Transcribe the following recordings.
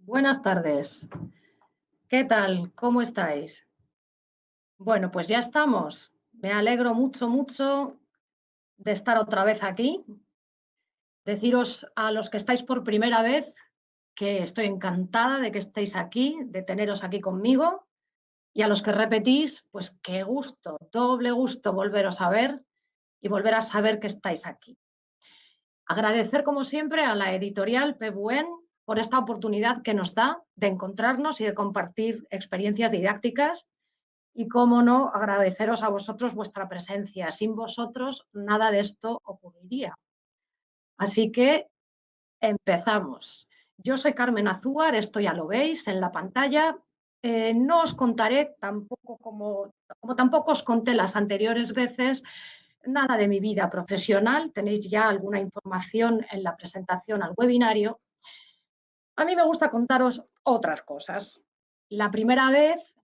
Buenas tardes. ¿Qué tal? ¿Cómo estáis? Bueno, pues ya estamos. Me alegro mucho, mucho de estar otra vez aquí. Deciros a los que estáis por primera vez que estoy encantada de que estéis aquí, de teneros aquí conmigo. Y a los que repetís, pues qué gusto, doble gusto volveros a ver y volver a saber que estáis aquí. Agradecer, como siempre, a la editorial PBUEN por esta oportunidad que nos da de encontrarnos y de compartir experiencias didácticas. Y cómo no, agradeceros a vosotros vuestra presencia. Sin vosotros nada de esto ocurriría. Así que empezamos. Yo soy Carmen Azúar, esto ya lo veis en la pantalla. No os contaré tampoco como tampoco os conté las anteriores veces nada de mi vida profesional. Tenéis ya alguna información en la presentación al webinario. A mí me gusta contaros otras cosas. La primera vez,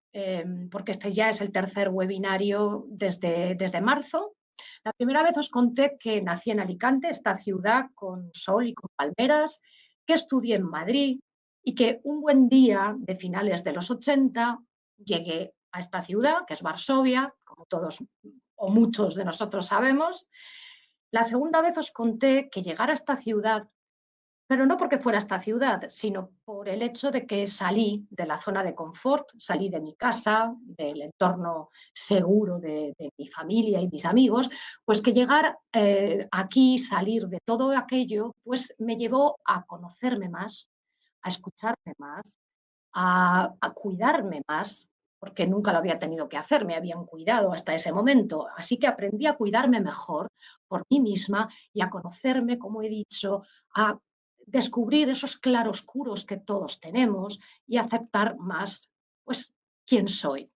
porque este ya es el tercer webinario desde marzo, la primera vez os conté que nací en Alicante, esta ciudad con sol y con palmeras, que estudié en Madrid y que un buen día de finales de los 80 llegué a esta ciudad, que es Varsovia, como todos o muchos de nosotros sabemos. La segunda vez os conté que llegar a esta ciudad, pero no porque fuera esta ciudad, sino por el hecho de que salí de la zona de confort, salí de mi casa, del entorno seguro de mi familia y mis amigos, pues que llegar aquí, salir de todo aquello, pues me llevó a conocerme más, a escucharme más, a cuidarme más, porque nunca lo había tenido que hacer, me habían cuidado hasta ese momento. Así que aprendí a cuidarme mejor por mí misma y a conocerme, como he dicho, a descubrir esos claroscuros que todos tenemos y aceptar más, pues, quién soy.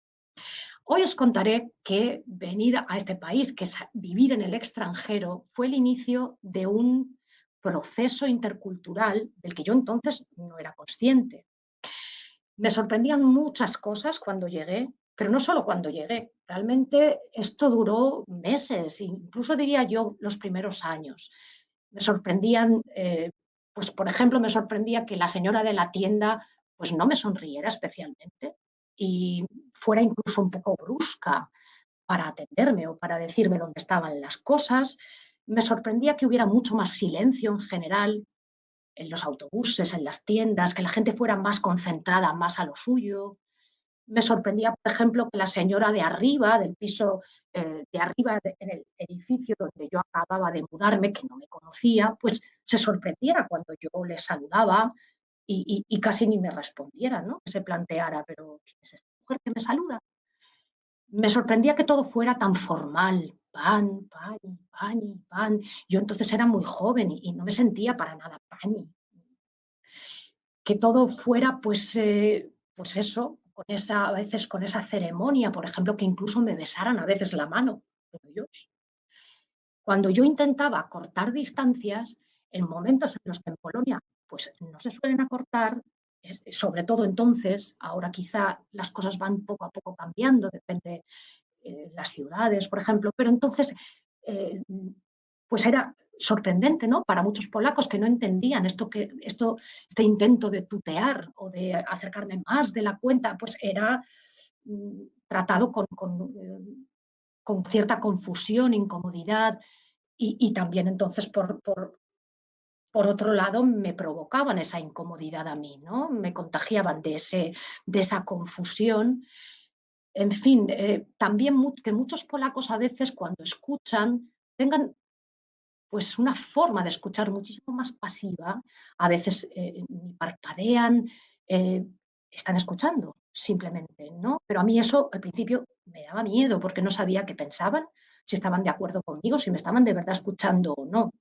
Hoy os contaré que venir a este país, que es vivir en el extranjero, fue el inicio de un proceso intercultural del que yo entonces no era consciente. Me sorprendían muchas cosas cuando llegué, pero no solo cuando llegué. Realmente esto duró meses, incluso diría yo los primeros años. Me sorprendían, pues por ejemplo, me sorprendía que la señora de la tienda pues no me sonriera especialmente y fuera incluso un poco brusca para atenderme o para decirme dónde estaban las cosas. Me sorprendía que hubiera mucho más silencio en general en los autobuses, en las tiendas, que la gente fuera más concentrada, más a lo suyo. Me sorprendía, por ejemplo, que la señora de arriba, del piso de arriba en el edificio donde yo acababa de mudarme, que no me conocía, pues se sorprendiera cuando yo le saludaba y casi ni me respondiera, ¿no? Que se planteara, pero ¿quién es esta mujer que me saluda? Me sorprendía que todo fuera tan formal, pan, pan, pan, pan. Yo entonces era muy joven y no me sentía para nada pan, que todo fuera, pues eso, con esa, a veces con esa ceremonia, por ejemplo, que incluso me besaran a veces la mano. Pero Dios, cuando yo intentaba cortar distancias, en momentos en los que en Polonia pues no se suelen acortar, sobre todo entonces, ahora quizá las cosas van poco a poco cambiando, depende las ciudades, por ejemplo, pero entonces eh, pues era sorprendente, ¿no? Para muchos polacos que no entendían este intento de tutear o de acercarme más de la cuenta, pues era tratado con cierta confusión, incomodidad y también entonces por otro lado me provocaban esa incomodidad a mí, ¿no? Me contagiaban de esa confusión. En fin, también que muchos polacos a veces cuando escuchan tengan pues una forma de escuchar muchísimo más pasiva, a veces ni parpadean, eh, están escuchando simplemente, ¿no? Pero a mí eso al principio me daba miedo porque no sabía qué pensaban, si estaban de acuerdo conmigo, si me estaban de verdad escuchando o no.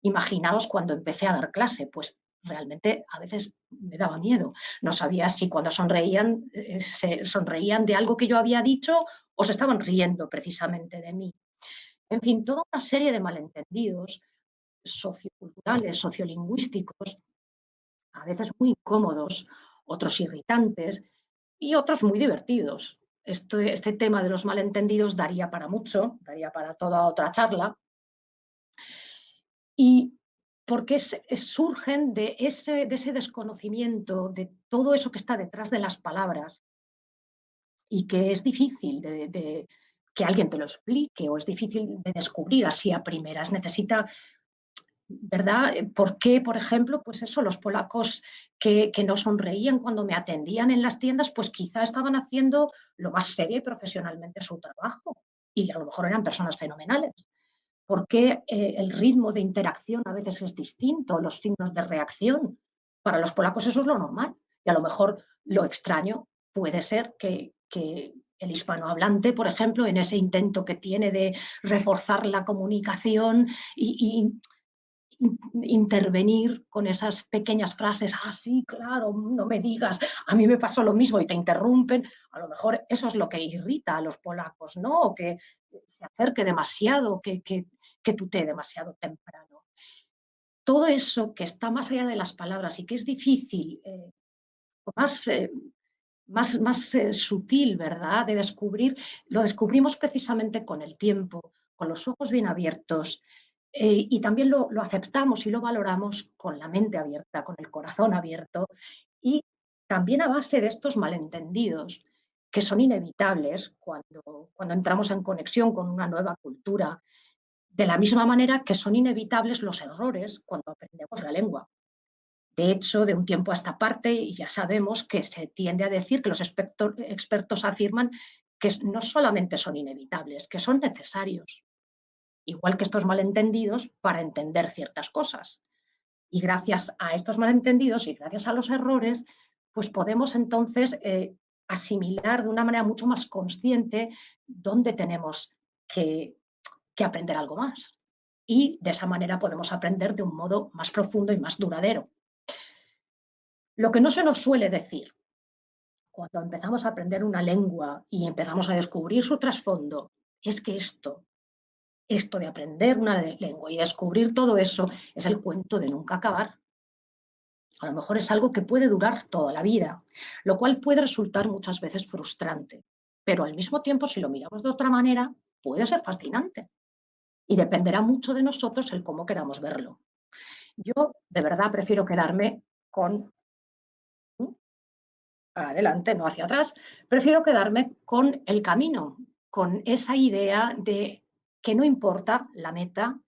Imaginaos cuando empecé a dar clase, pues realmente a veces me daba miedo. No sabía si cuando sonreían, se sonreían de algo que yo había dicho o se estaban riendo precisamente de mí. En fin, toda una serie de malentendidos socioculturales, sociolingüísticos, a veces muy incómodos, otros irritantes y otros muy divertidos. Este tema de los malentendidos daría para mucho, daría para toda otra charla. Y porque surgen de ese desconocimiento, de todo eso que está detrás de las palabras y que es difícil que alguien te lo explique o es difícil de descubrir así a primeras. Necesita, ¿verdad? ¿Por qué, por ejemplo, pues eso, los polacos que no sonreían cuando me atendían en las tiendas, pues quizá estaban haciendo lo más serio y profesionalmente su trabajo y a lo mejor eran personas fenomenales? ¿Por qué el ritmo de interacción a veces es distinto, los signos de reacción? Para los polacos eso es lo normal y a lo mejor lo extraño puede ser que el hispanohablante, por ejemplo, en ese intento que tiene de reforzar la comunicación y intervenir con esas pequeñas frases, ah, sí, claro, no me digas, a mí me pasó lo mismo y te interrumpen, a lo mejor eso es lo que irrita a los polacos, ¿no? O que se acerque demasiado, que tutee demasiado temprano. Todo eso que está más allá de las palabras y que es difícil, más, sutil, ¿verdad? De descubrir, lo descubrimos precisamente con el tiempo, con los ojos bien abiertos, y también lo aceptamos y lo valoramos con la mente abierta, con el corazón abierto, y también a base de estos malentendidos que son inevitables cuando entramos en conexión con una nueva cultura, de la misma manera que son inevitables los errores cuando aprendemos la lengua. De hecho, de un tiempo a esta parte ya sabemos que se tiende a decir que los expertos afirman que no solamente son inevitables, que son necesarios, igual que estos malentendidos para entender ciertas cosas. Y gracias a estos malentendidos y gracias a los errores, pues podemos entonces asimilar de una manera mucho más consciente dónde tenemos que, que aprender algo más. Y de esa manera podemos aprender de un modo más profundo y más duradero. Lo que no se nos suele decir cuando empezamos a aprender una lengua y empezamos a descubrir su trasfondo es que esto de aprender una lengua y descubrir todo eso es el cuento de nunca acabar. A lo mejor es algo que puede durar toda la vida, lo cual puede resultar muchas veces frustrante, pero al mismo tiempo, si lo miramos de otra manera, puede ser fascinante y dependerá mucho de nosotros el cómo queramos verlo. Yo de verdad prefiero quedarme con adelante, no hacia atrás, prefiero quedarme con el camino, con esa idea de que no importa la meta,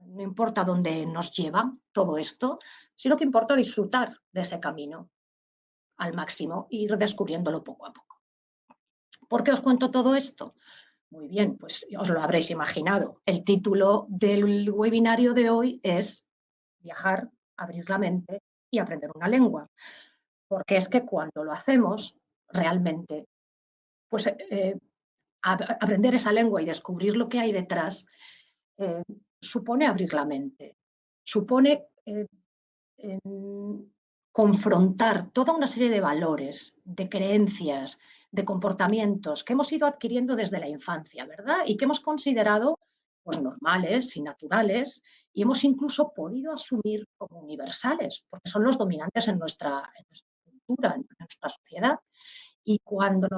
no importa dónde nos lleva todo esto, sino que importa disfrutar de ese camino al máximo e ir descubriéndolo poco a poco. ¿Por qué os cuento todo esto? Muy bien, pues os lo habréis imaginado. El título del webinario de hoy es Viajar, abrir la mente y aprender una lengua. Porque es que cuando lo hacemos, realmente, pues aprender esa lengua y descubrir lo que hay detrás eh, supone abrir la mente, supone confrontar toda una serie de valores, de creencias, de comportamientos que hemos ido adquiriendo desde la infancia, ¿verdad? Y que hemos considerado pues, normales y naturales y hemos incluso podido asumir como universales, porque son los dominantes en nuestra cultura, en nuestra sociedad. Y cuando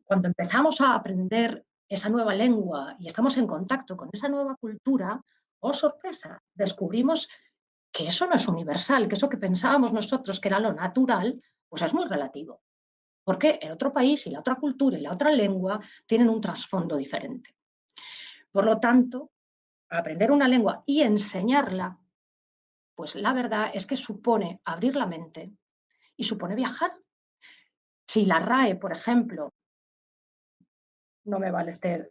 empezamos a aprender esa nueva lengua y estamos en contacto con esa nueva cultura, oh sorpresa, descubrimos que eso no es universal, que eso que pensábamos nosotros que era lo natural, pues es muy relativo. Porque el otro país y la otra cultura y la otra lengua tienen un trasfondo diferente. Por lo tanto, aprender una lengua y enseñarla, pues la verdad es que supone abrir la mente y supone viajar. Si la RAE, por ejemplo, no me vale este,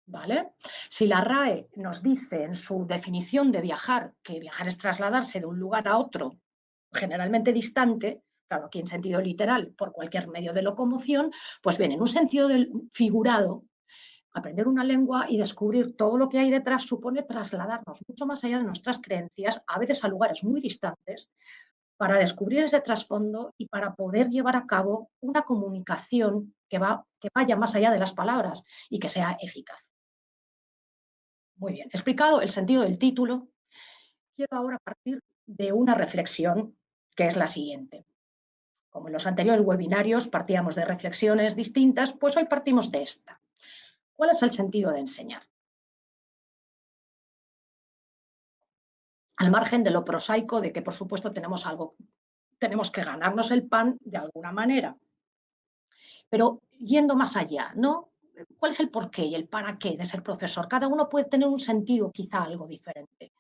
¿vale? Si la RAE nos dice en su definición de viajar que viajar es trasladarse de un lugar a otro, generalmente distante, claro, aquí en sentido literal, por cualquier medio de locomoción, pues bien, en un sentido figurado, aprender una lengua y descubrir todo lo que hay detrás supone trasladarnos mucho más allá de nuestras creencias, a veces a lugares muy distantes, para descubrir ese trasfondo y para poder llevar a cabo una comunicación que vaya más allá de las palabras y que sea eficaz. Muy bien, explicado el sentido del título, quiero ahora partir de una reflexión que es la siguiente. Como en los anteriores webinarios partíamos de reflexiones distintas, pues hoy partimos de esta. ¿Cuál es el sentido de enseñar? al margen de lo prosaico de que, por supuesto, tenemos que ganarnos el pan de alguna manera. Pero yendo más allá, ¿no? ¿Cuál es el porqué y el para qué de ser profesor? Cada uno puede tener un sentido quizá algo diferente.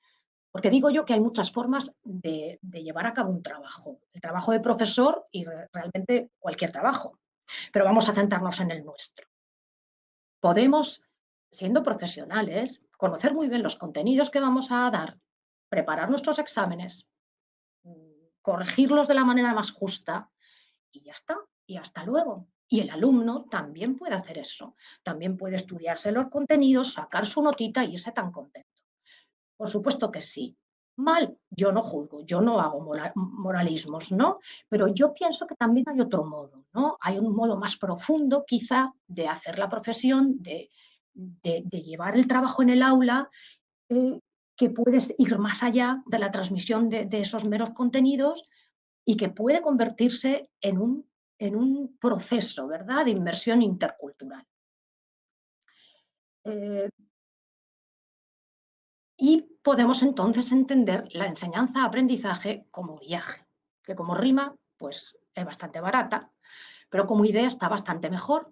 Porque digo yo que hay muchas formas de llevar a cabo un trabajo. El trabajo de profesor y realmente cualquier trabajo. Pero vamos a centrarnos en el nuestro. Podemos, siendo profesionales, conocer muy bien los contenidos que vamos a dar, preparar nuestros exámenes, corregirlos de la manera más justa y ya está, y hasta luego. Y el alumno también puede hacer eso, también puede estudiarse los contenidos, sacar su notita y irse tan contento. Por supuesto que sí. Mal, yo no juzgo, yo no hago moralismos, ¿no? Pero yo pienso que también hay otro modo, ¿no? Hay un modo más profundo, quizá, de hacer la profesión, de llevar el trabajo en el aula, eh, que puedes ir más allá de la transmisión de esos meros contenidos y que puede convertirse en un proceso, ¿verdad?, de inmersión intercultural. Eh, y podemos entonces entender la enseñanza-aprendizaje como viaje, que como rima, pues es bastante barata, pero como idea está bastante mejor.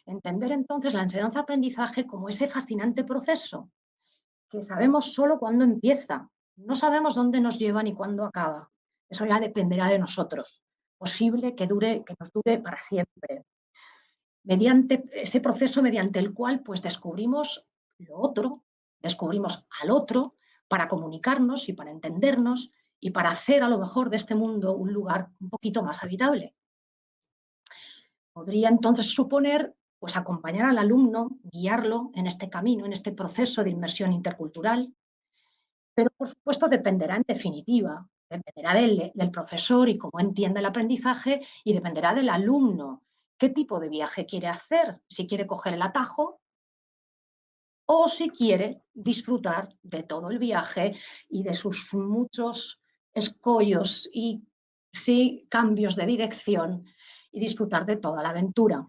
Entender entonces la enseñanza-aprendizaje como ese fascinante proceso que sabemos solo cuándo empieza, no sabemos dónde nos lleva ni cuándo acaba. Eso ya dependerá de nosotros. Posible que nos dure para siempre. Mediante ese proceso mediante el cual pues descubrimos lo otro, descubrimos al otro para comunicarnos y para entendernos y para hacer a lo mejor de este mundo un lugar un poquito más habitable. Podría entonces suponer pues acompañar al alumno, guiarlo en este camino, en este proceso de inmersión intercultural, pero por supuesto dependerá en definitiva, dependerá del profesor y cómo entienda el aprendizaje y dependerá del alumno, qué tipo de viaje quiere hacer, si quiere coger el atajo o si quiere disfrutar de todo el viaje y de sus muchos escollos y sí, cambios de dirección y disfrutar de toda la aventura.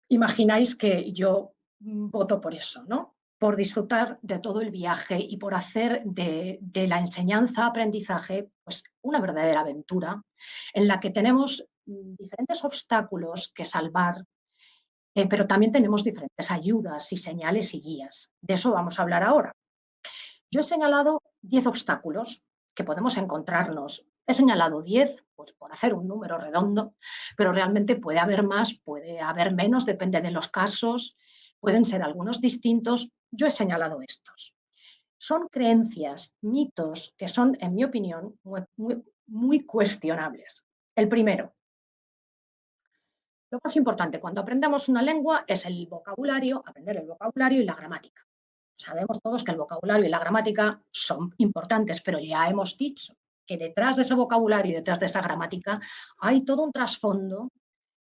Imagináis que yo voto por eso, ¿no? Por disfrutar de todo el viaje y por hacer de la enseñanza-aprendizaje pues, una verdadera aventura en la que tenemos diferentes obstáculos que salvar, pero también tenemos diferentes ayudas y señales y guías. De eso vamos a hablar ahora. Yo he señalado 10 obstáculos que podemos encontrarnos. He señalado 10 pues, por hacer un número redondo, pero realmente puede haber más, puede haber menos, depende de los casos, pueden ser algunos distintos. Yo he señalado estos. Son creencias, mitos que son, en mi opinión, muy cuestionables. El primero, lo más importante cuando aprendemos una lengua es el vocabulario, aprender el vocabulario y la gramática. Sabemos todos que el vocabulario y la gramática son importantes, pero ya hemos dicho que detrás de ese vocabulario y detrás de esa gramática hay todo un trasfondo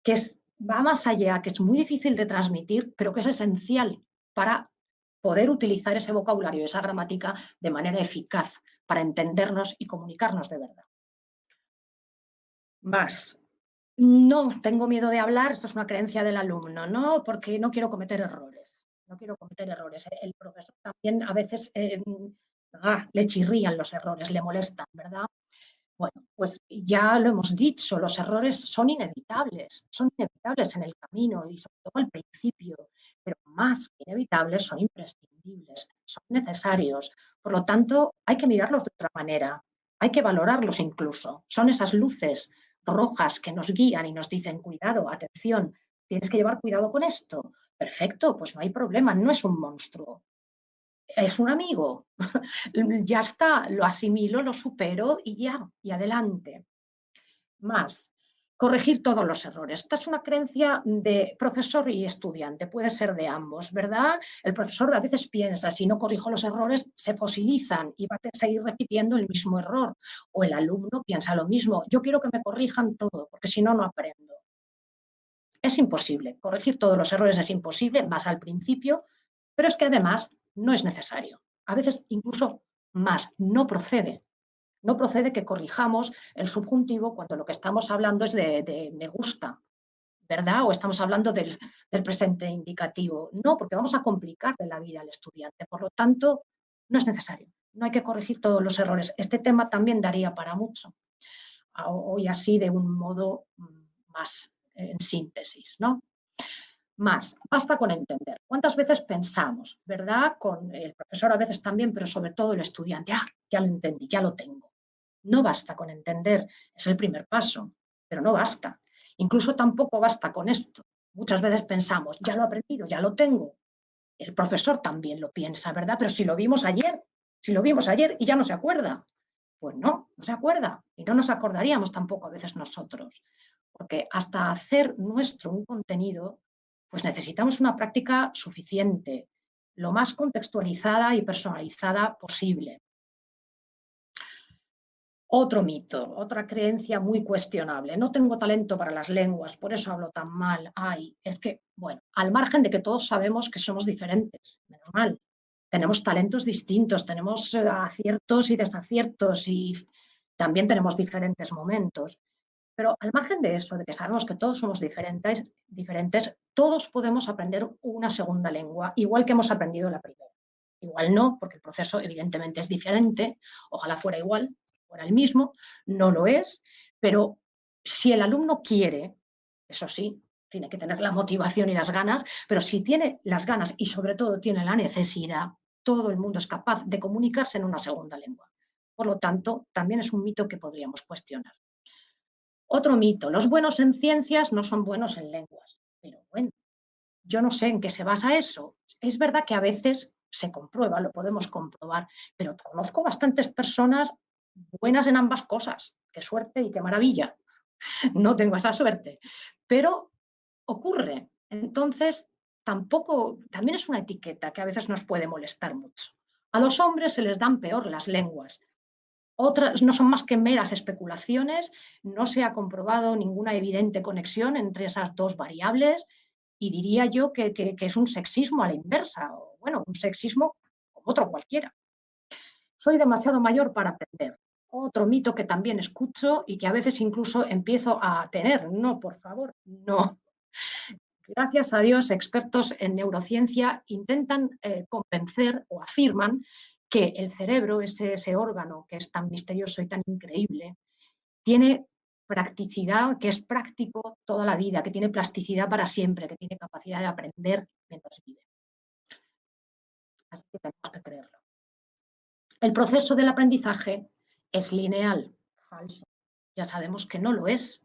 que va más allá, que es muy difícil de transmitir, pero que es esencial para poder utilizar ese vocabulario y esa gramática de manera eficaz para entendernos y comunicarnos de verdad. Más, no tengo miedo de hablar, esto es una creencia del alumno, ¿no? Porque no quiero cometer errores. No quiero cometer errores. El profesor también a veces le chirrían los errores, le molestan, ¿verdad? Bueno, pues ya lo hemos dicho, los errores son inevitables en el camino y sobre todo al principio, pero más que inevitables son imprescindibles, son necesarios. Por lo tanto, hay que mirarlos de otra manera, hay que valorarlos incluso. Son esas luces rojas que nos guían y nos dicen, cuidado, atención, tienes que llevar cuidado con esto. Perfecto, pues no hay problema, no es un monstruo, es un amigo. Ya está, lo asimilo, lo supero y ya, y adelante. Más, corregir todos los errores. Esta es una creencia de profesor y estudiante, puede ser de ambos, ¿verdad? El profesor a veces piensa, si no corrijo los errores, se fosilizan y va a seguir repitiendo el mismo error. O el alumno piensa lo mismo, yo quiero que me corrijan todo, porque si no, no aprendo. Es imposible, corregir todos los errores es imposible, más al principio, pero es que además no es necesario. A veces incluso más, no procede. No procede que corrijamos el subjuntivo cuando lo que estamos hablando es de me gusta, ¿verdad? O estamos hablando del presente indicativo. No, porque vamos a complicarle la vida al estudiante. Por lo tanto, no es necesario. no hay que corregir todos los errores. Este tema también daría para mucho. Hoy así de un modo más en síntesis, ¿no? Más, basta con entender. ¿Cuántas veces pensamos, verdad? Con el profesor a veces también, pero sobre todo el estudiante, ya lo entendí, ya lo tengo. No basta con entender, es el primer paso, pero no basta. Incluso tampoco basta con esto. Muchas veces pensamos, ya lo he aprendido, ya lo tengo. El profesor también lo piensa, ¿verdad? Pero si lo vimos ayer y ya no se acuerda. Pues no, no se acuerda y no nos acordaríamos tampoco a veces nosotros, porque hasta hacer nuestro un contenido, pues necesitamos una práctica suficiente, lo más contextualizada y personalizada posible. Otro mito, otra creencia muy cuestionable. No tengo talento para las lenguas, por eso hablo tan mal. Ay, es que, bueno, al margen de que todos sabemos que somos diferentes, menos mal. Tenemos talentos distintos, tenemos aciertos y desaciertos y también tenemos diferentes momentos. Pero al margen de eso, de que sabemos que todos somos diferentes, todos podemos aprender una segunda lengua, igual que hemos aprendido la primera. Igual no, porque el proceso evidentemente es diferente, ojalá fuera igual, fuera el mismo, no lo es, pero si el alumno quiere, eso sí, tiene que tener la motivación y las ganas, pero si tiene las ganas y sobre todo tiene la necesidad, todo el mundo es capaz de comunicarse en una segunda lengua. Por lo tanto, también es un mito que podríamos cuestionar. Otro mito, los buenos en ciencias no son buenos en lenguas. Pero bueno, yo no sé en qué se basa eso. Es verdad que a veces se comprueba, lo podemos comprobar, pero conozco bastantes personas buenas en ambas cosas. Qué suerte y qué maravilla. No tengo esa suerte, pero ocurre. Entonces, tampoco, también es una etiqueta que a veces nos puede molestar mucho. A los hombres se les dan peor las lenguas. Otras no son más que meras especulaciones, no se ha comprobado ninguna evidente conexión entre esas dos variables y diría yo que es un sexismo a la inversa, o bueno, un sexismo como otro cualquiera. Soy demasiado mayor para aprender. Otro mito que también escucho y que a veces incluso empiezo a tener. No, por favor, no. Gracias a Dios, expertos en neurociencia intentan convencer o afirman que el cerebro, ese órgano que es tan misterioso y tan increíble, tiene practicidad, que es práctico toda la vida, que tiene plasticidad para siempre, que tiene capacidad de aprender mientras vive. Así que tenemos que creerlo. El proceso del aprendizaje es lineal, falso. Ya sabemos que no lo es.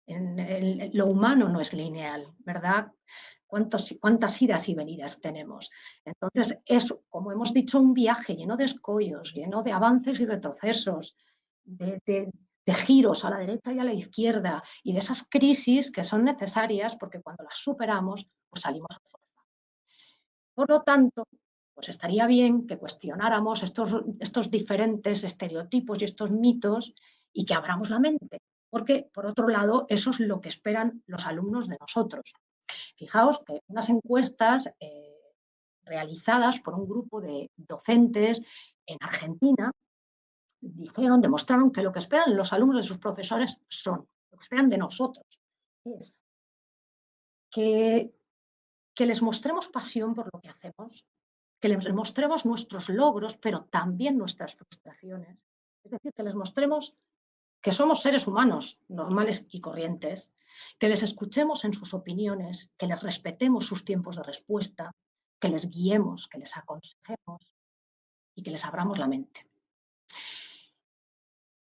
Lo humano no es lineal, ¿verdad? ¿Cuántas idas y venidas tenemos? Entonces, es, como hemos dicho, un viaje lleno de escollos, lleno de avances y retrocesos, de giros a la derecha y a la izquierda, y de esas crisis que son necesarias porque cuando las superamos, pues salimos a fuerza. Por lo tanto, pues estaría bien que cuestionáramos estos diferentes estereotipos y estos mitos y que abramos la mente, porque, por otro lado, eso es lo que esperan los alumnos de nosotros. Fijaos que unas encuestas realizadas por un grupo de docentes en Argentina demostraron que lo que esperan los alumnos de sus profesores lo que esperan de nosotros, es que, que les mostremos pasión por lo que hacemos, que les mostremos nuestros logros, pero también nuestras frustraciones. Es decir, que les mostremos que somos seres humanos normales y corrientes, que les escuchemos en sus opiniones, que les respetemos sus tiempos de respuesta, que les guiemos, que les aconsejemos y que les abramos la mente.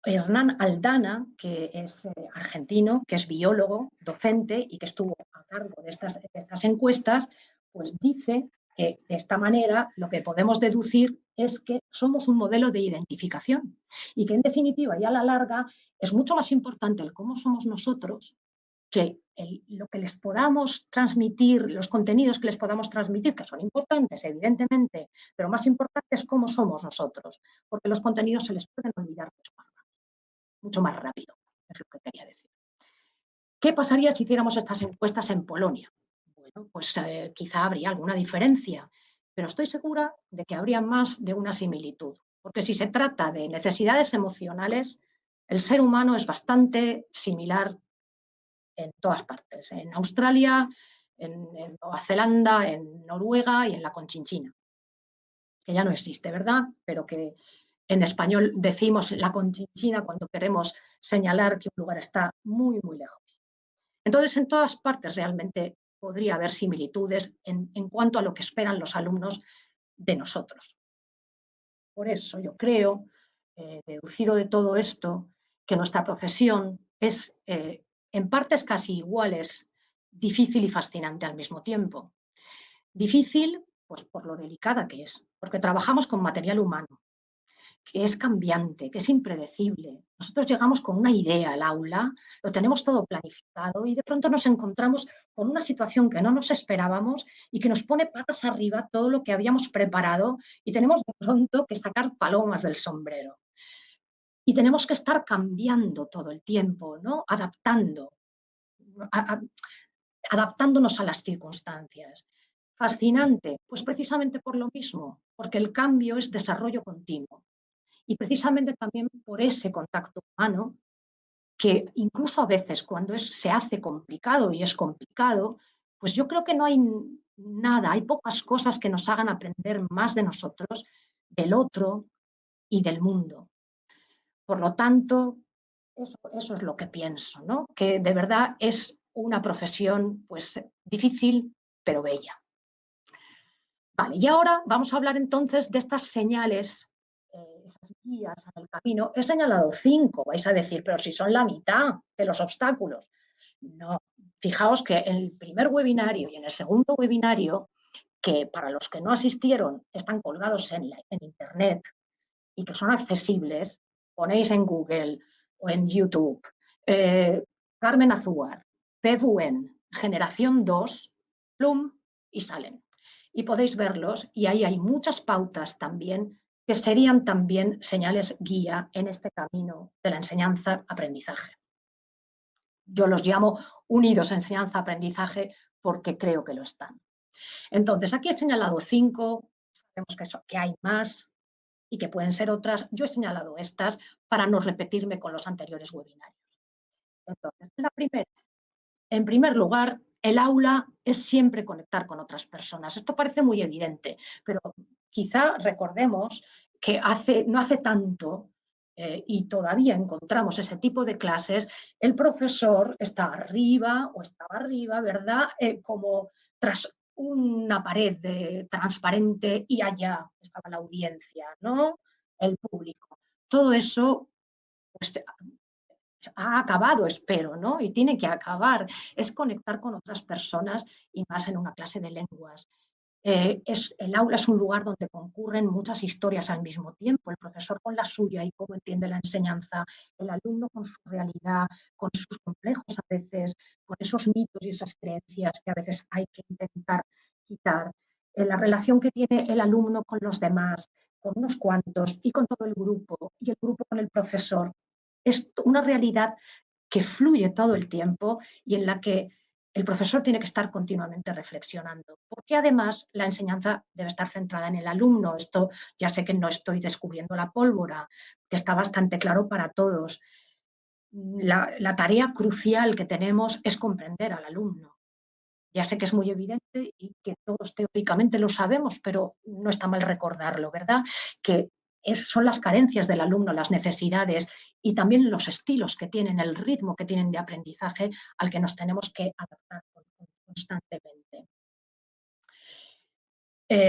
Hernán Aldana, que es argentino, que es biólogo, docente y que estuvo a cargo de estas encuestas, pues dice que de esta manera lo que podemos deducir es que somos un modelo de identificación y que en definitiva y a la larga es mucho más importante el cómo somos nosotros que lo que les podamos transmitir, los contenidos que les podamos transmitir, que son importantes, evidentemente, pero más importante es cómo somos nosotros, porque los contenidos se les pueden olvidar mucho más rápido, es lo que quería decir. ¿Qué pasaría si hiciéramos estas encuestas en Polonia? Bueno, pues quizá habría alguna diferencia, pero estoy segura de que habría más de una similitud, porque si se trata de necesidades emocionales, el ser humano es bastante similar en todas partes, en Australia, en Nueva Zelanda, en Noruega y en la Conchinchina. que ya no existe, ¿verdad? Pero que en español decimos la conchinchina cuando queremos señalar que un lugar está muy, muy lejos. Entonces, en todas partes realmente podría haber similitudes en cuanto a lo que esperan los alumnos de nosotros. Por eso yo creo, deducido de todo esto, que nuestra profesión es en partes casi iguales, difícil y fascinante al mismo tiempo. Difícil, pues por lo delicada que es, porque trabajamos con material humano, que es cambiante, que es impredecible. Nosotros llegamos con una idea al aula, lo tenemos todo planificado y de pronto nos encontramos con una situación que no nos esperábamos y que nos pone patas arriba todo lo que habíamos preparado y tenemos de pronto que sacar palomas del sombrero. Y tenemos que estar cambiando todo el tiempo, ¿no? A- a- adaptándonos a las circunstancias. Fascinante, pues precisamente por lo mismo, porque el cambio es desarrollo continuo. Y precisamente también por ese contacto humano, que incluso a veces cuando se hace complicado y es complicado, pues yo creo que no hay nada, hay pocas cosas que nos hagan aprender más de nosotros, del otro y del mundo. Por lo tanto, eso es lo que pienso, ¿no? Que de verdad es una profesión pues difícil, pero bella. Vale, y ahora vamos a hablar entonces de estas señales, esas guías en el camino. He señalado 5, vais a decir, pero si son la mitad de los obstáculos. No, fijaos que en el primer webinario y en el segundo webinario, que para los que no asistieron están colgados en Internet y que son accesibles, ponéis en Google o en YouTube, eh, Carmen Azúar, PVN, Generación 2, plum, y salen. Y podéis verlos y ahí hay muchas pautas también que serían también señales guía en este camino de la enseñanza-aprendizaje. Yo los llamo unidos enseñanza-aprendizaje porque creo que lo están. Entonces, aquí he señalado 5, sabemos que hay más, y que pueden ser otras. Yo he señalado estas para no repetirme con los anteriores webinarios. Entonces, en primer lugar, el aula es siempre conectar con otras personas. Esto parece muy evidente, pero quizá recordemos que no hace tanto y todavía encontramos ese tipo de clases, el profesor está arriba o estaba arriba, ¿verdad? Como tras una pared transparente y allá estaba la audiencia, ¿no? El público. Todo eso pues, ha acabado, espero, ¿no? Y tiene que acabar. Es conectar con otras personas y más en una clase de lenguas. El aula es un lugar donde concurren muchas historias al mismo tiempo, el profesor con la suya y cómo entiende la enseñanza, el alumno con su realidad, con sus complejos a veces, con esos mitos y esas creencias que a veces hay que intentar quitar, la relación que tiene el alumno con los demás, con unos cuantos y con todo el grupo, y el grupo con el profesor. Es una realidad que fluye todo el tiempo y en la que el profesor tiene que estar continuamente reflexionando, porque además la enseñanza debe estar centrada en el alumno. Esto ya sé que no estoy descubriendo la pólvora, que está bastante claro para todos. La tarea crucial que tenemos es comprender al alumno. Ya sé que es muy evidente y que todos teóricamente lo sabemos, pero no está mal recordarlo, ¿verdad? Que son las carencias del alumno, las necesidades y también los estilos que tienen, el ritmo que tienen de aprendizaje al que nos tenemos que adaptar constantemente.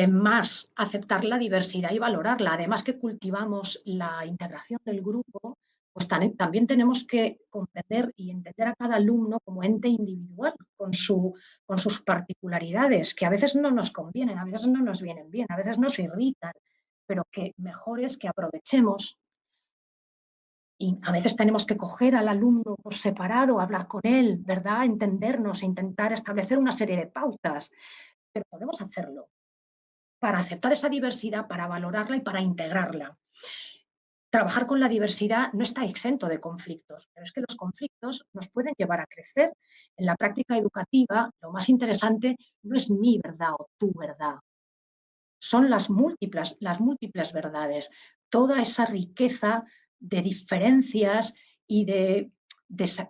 Más aceptar la diversidad y valorarla. Además que cultivamos la integración del grupo, pues también tenemos que comprender y entender a cada alumno como ente individual, con sus particularidades, que a veces no nos convienen, a veces no nos vienen bien, a veces nos irritan, pero que mejor es que aprovechemos y a veces tenemos que coger al alumno por separado, hablar con él, ¿verdad? Entendernos e intentar establecer una serie de pautas, pero podemos hacerlo para aceptar esa diversidad, para valorarla y para integrarla. Trabajar con la diversidad no está exento de conflictos, pero es que los conflictos nos pueden llevar a crecer. En la práctica educativa, lo más interesante no es mi verdad o tu verdad, son las múltiples verdades, toda esa riqueza de diferencias y de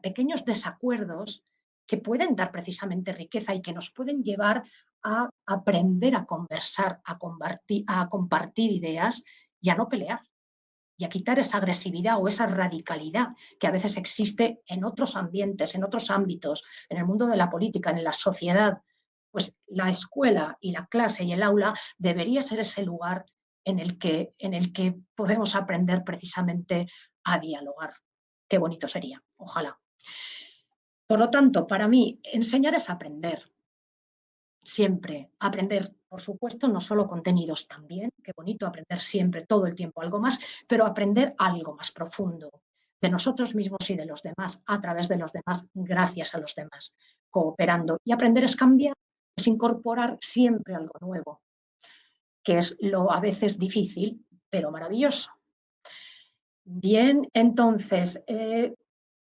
pequeños desacuerdos que pueden dar precisamente riqueza y que nos pueden llevar a aprender a conversar, a compartir ideas y a no pelear y a quitar esa agresividad o esa radicalidad que a veces existe en otros ambientes, en otros ámbitos, en el mundo de la política, en la sociedad. Pues la escuela y la clase y el aula debería ser ese lugar en el que podemos aprender precisamente a dialogar. Qué bonito sería, ojalá. Por lo tanto, para mí, enseñar es aprender, siempre. Aprender, por supuesto, no solo contenidos también, qué bonito aprender siempre, todo el tiempo algo más, pero aprender algo más profundo de nosotros mismos y de los demás, a través de los demás, gracias a los demás, cooperando. Y aprender es cambiar, es incorporar siempre algo nuevo, que es lo a veces difícil, pero maravilloso. Bien, entonces,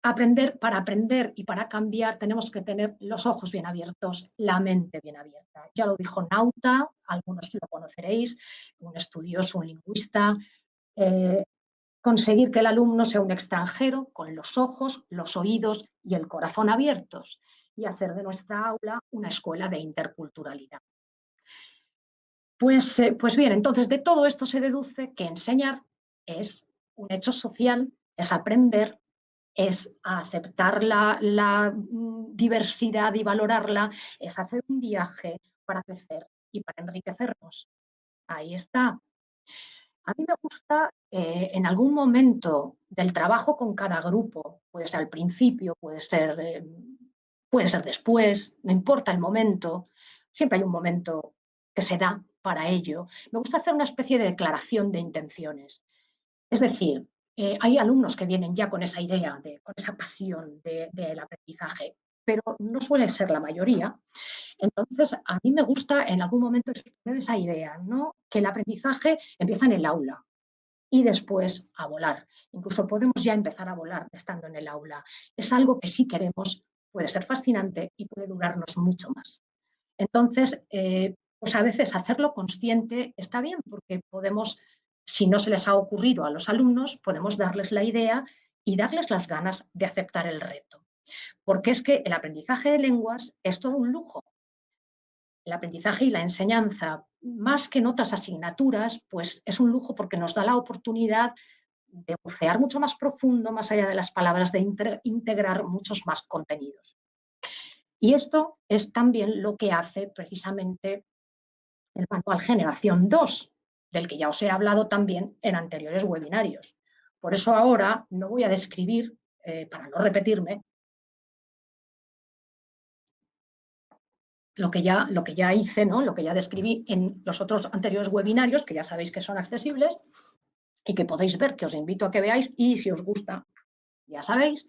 para aprender y para cambiar tenemos que tener los ojos bien abiertos, la mente bien abierta. Ya lo dijo Nauta, algunos lo conoceréis, un estudioso, un lingüista. eh, Conseguir que el alumno sea un extranjero con los ojos, los oídos y el corazón abiertos y hacer de nuestra aula una escuela de interculturalidad. Pues bien, entonces de todo esto se deduce que enseñar es un hecho social, es aprender, es aceptar la diversidad y valorarla, es hacer un viaje para crecer y para enriquecernos. Ahí está. A mí me gusta en algún momento del trabajo con cada grupo, puede ser al principio, puede ser después, no importa el momento, siempre hay un momento que se da para ello. Me gusta hacer una especie de declaración de intenciones. Es decir, hay alumnos que vienen ya con esa idea, con esa pasión del aprendizaje, pero no suele ser la mayoría. Entonces, a mí me gusta en algún momento exponer esa idea, ¿no? Que el aprendizaje empieza en el aula y después a volar. Incluso podemos ya empezar a volar estando en el aula. Es algo que si queremos puede ser fascinante y puede durarnos mucho más. Entonces, pues a veces hacerlo consciente está bien porque podemos, si no se les ha ocurrido a los alumnos, podemos darles la idea y darles las ganas de aceptar el reto. Porque es que el aprendizaje de lenguas es todo un lujo. El aprendizaje y la enseñanza, más que en otras asignaturas, pues es un lujo porque nos da la oportunidad de bucear mucho más profundo, más allá de las palabras, de integrar muchos más contenidos. Y esto es también lo que hace precisamente el manual Generación 2, del que ya os he hablado también en anteriores webinarios. Por eso ahora no voy a describir, para no repetirme, lo que ya hice, ¿no? Lo que ya describí en los otros anteriores webinarios, que ya sabéis que son accesibles y que podéis ver, que os invito a que veáis y si os gusta, ya sabéis.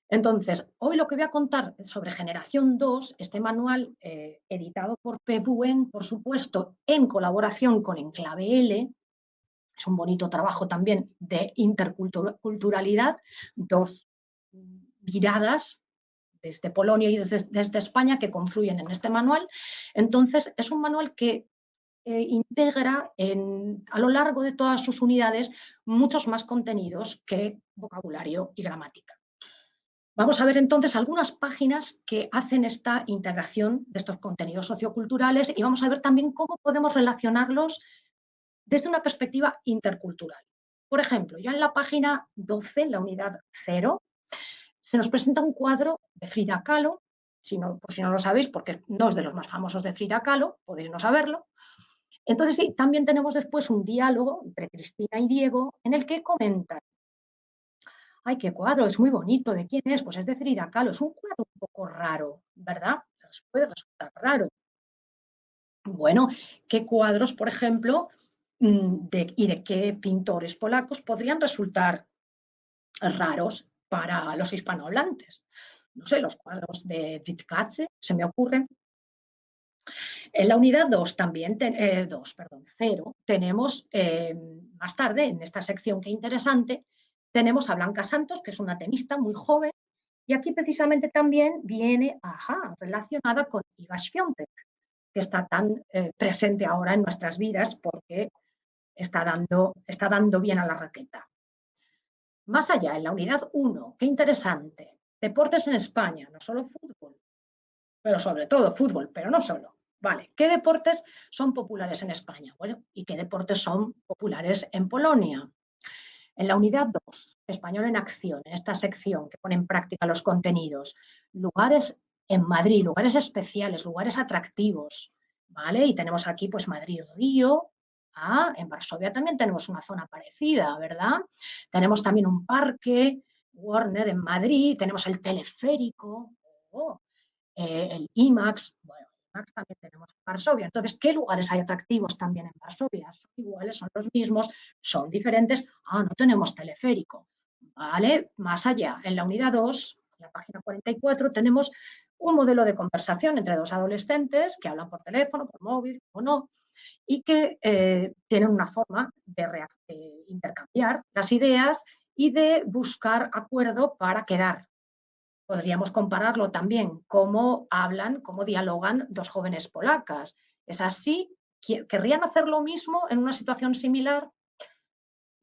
Entonces, hoy lo que voy a contar sobre Generación 2, este manual editado por PVUEN, por supuesto, en colaboración con Enclave L, es un bonito trabajo también de interculturalidad, dos miradas desde Polonia y desde España que confluyen en este manual. Entonces, es un manual que integra a lo largo de todas sus unidades muchos más contenidos que vocabulario y gramática. Vamos a ver entonces algunas páginas que hacen esta integración de estos contenidos socioculturales y vamos a ver también cómo podemos relacionarlos desde una perspectiva intercultural. Por ejemplo, ya en la página 12, en la unidad 0, se nos presenta un cuadro de Frida Kahlo, por si no lo sabéis, porque no es de los más famosos de Frida Kahlo, podéis no saberlo. Entonces, sí, también tenemos después un diálogo entre Cristina y Diego en el que comentan: ¡ay, qué cuadro! Es muy bonito. ¿De quién es? Pues es de Frida Kahlo. Es un cuadro un poco raro, ¿verdad? Os puede resultar raro. Bueno, ¿qué cuadros, por ejemplo, y de qué pintores polacos podrían resultar raros para los hispanohablantes? No sé, los cuadros de Wittkasse, se me ocurren. En la unidad 2 también, 0, tenemos más tarde, en esta sección que interesante, tenemos a Blanca Santos, que es una tenista muy joven, y aquí precisamente también viene, relacionada con Iga Świątek, que está tan presente ahora en nuestras vidas porque está dando bien a la raqueta. Más allá, en la unidad 1, qué interesante, deportes en España, no solo fútbol, pero sobre todo fútbol, pero no solo. Vale, ¿qué deportes son populares en España? Bueno, ¿y qué deportes son populares en Polonia? En la unidad 2, Español en Acción, en esta sección que pone en práctica los contenidos, lugares en Madrid, lugares especiales, lugares atractivos, ¿vale? Y tenemos aquí pues Madrid-Río. Ah, en Varsovia también tenemos una zona parecida, ¿verdad? Tenemos también un parque, Warner en Madrid, tenemos el teleférico, oh, el IMAX, bueno, IMAX también tenemos en Varsovia. Entonces, ¿qué lugares hay atractivos también en Varsovia? Son iguales, son los mismos, son diferentes. Ah, no tenemos teleférico. Vale, más allá, en la unidad 2, en la página 44, tenemos un modelo de conversación entre dos adolescentes que hablan por teléfono, por móvil o no, y que tienen una forma de intercambiar las ideas y de buscar acuerdo para quedar. Podríamos compararlo también cómo hablan, cómo dialogan dos jóvenes polacas. ¿Es así? ¿Querrían hacer lo mismo en una situación similar?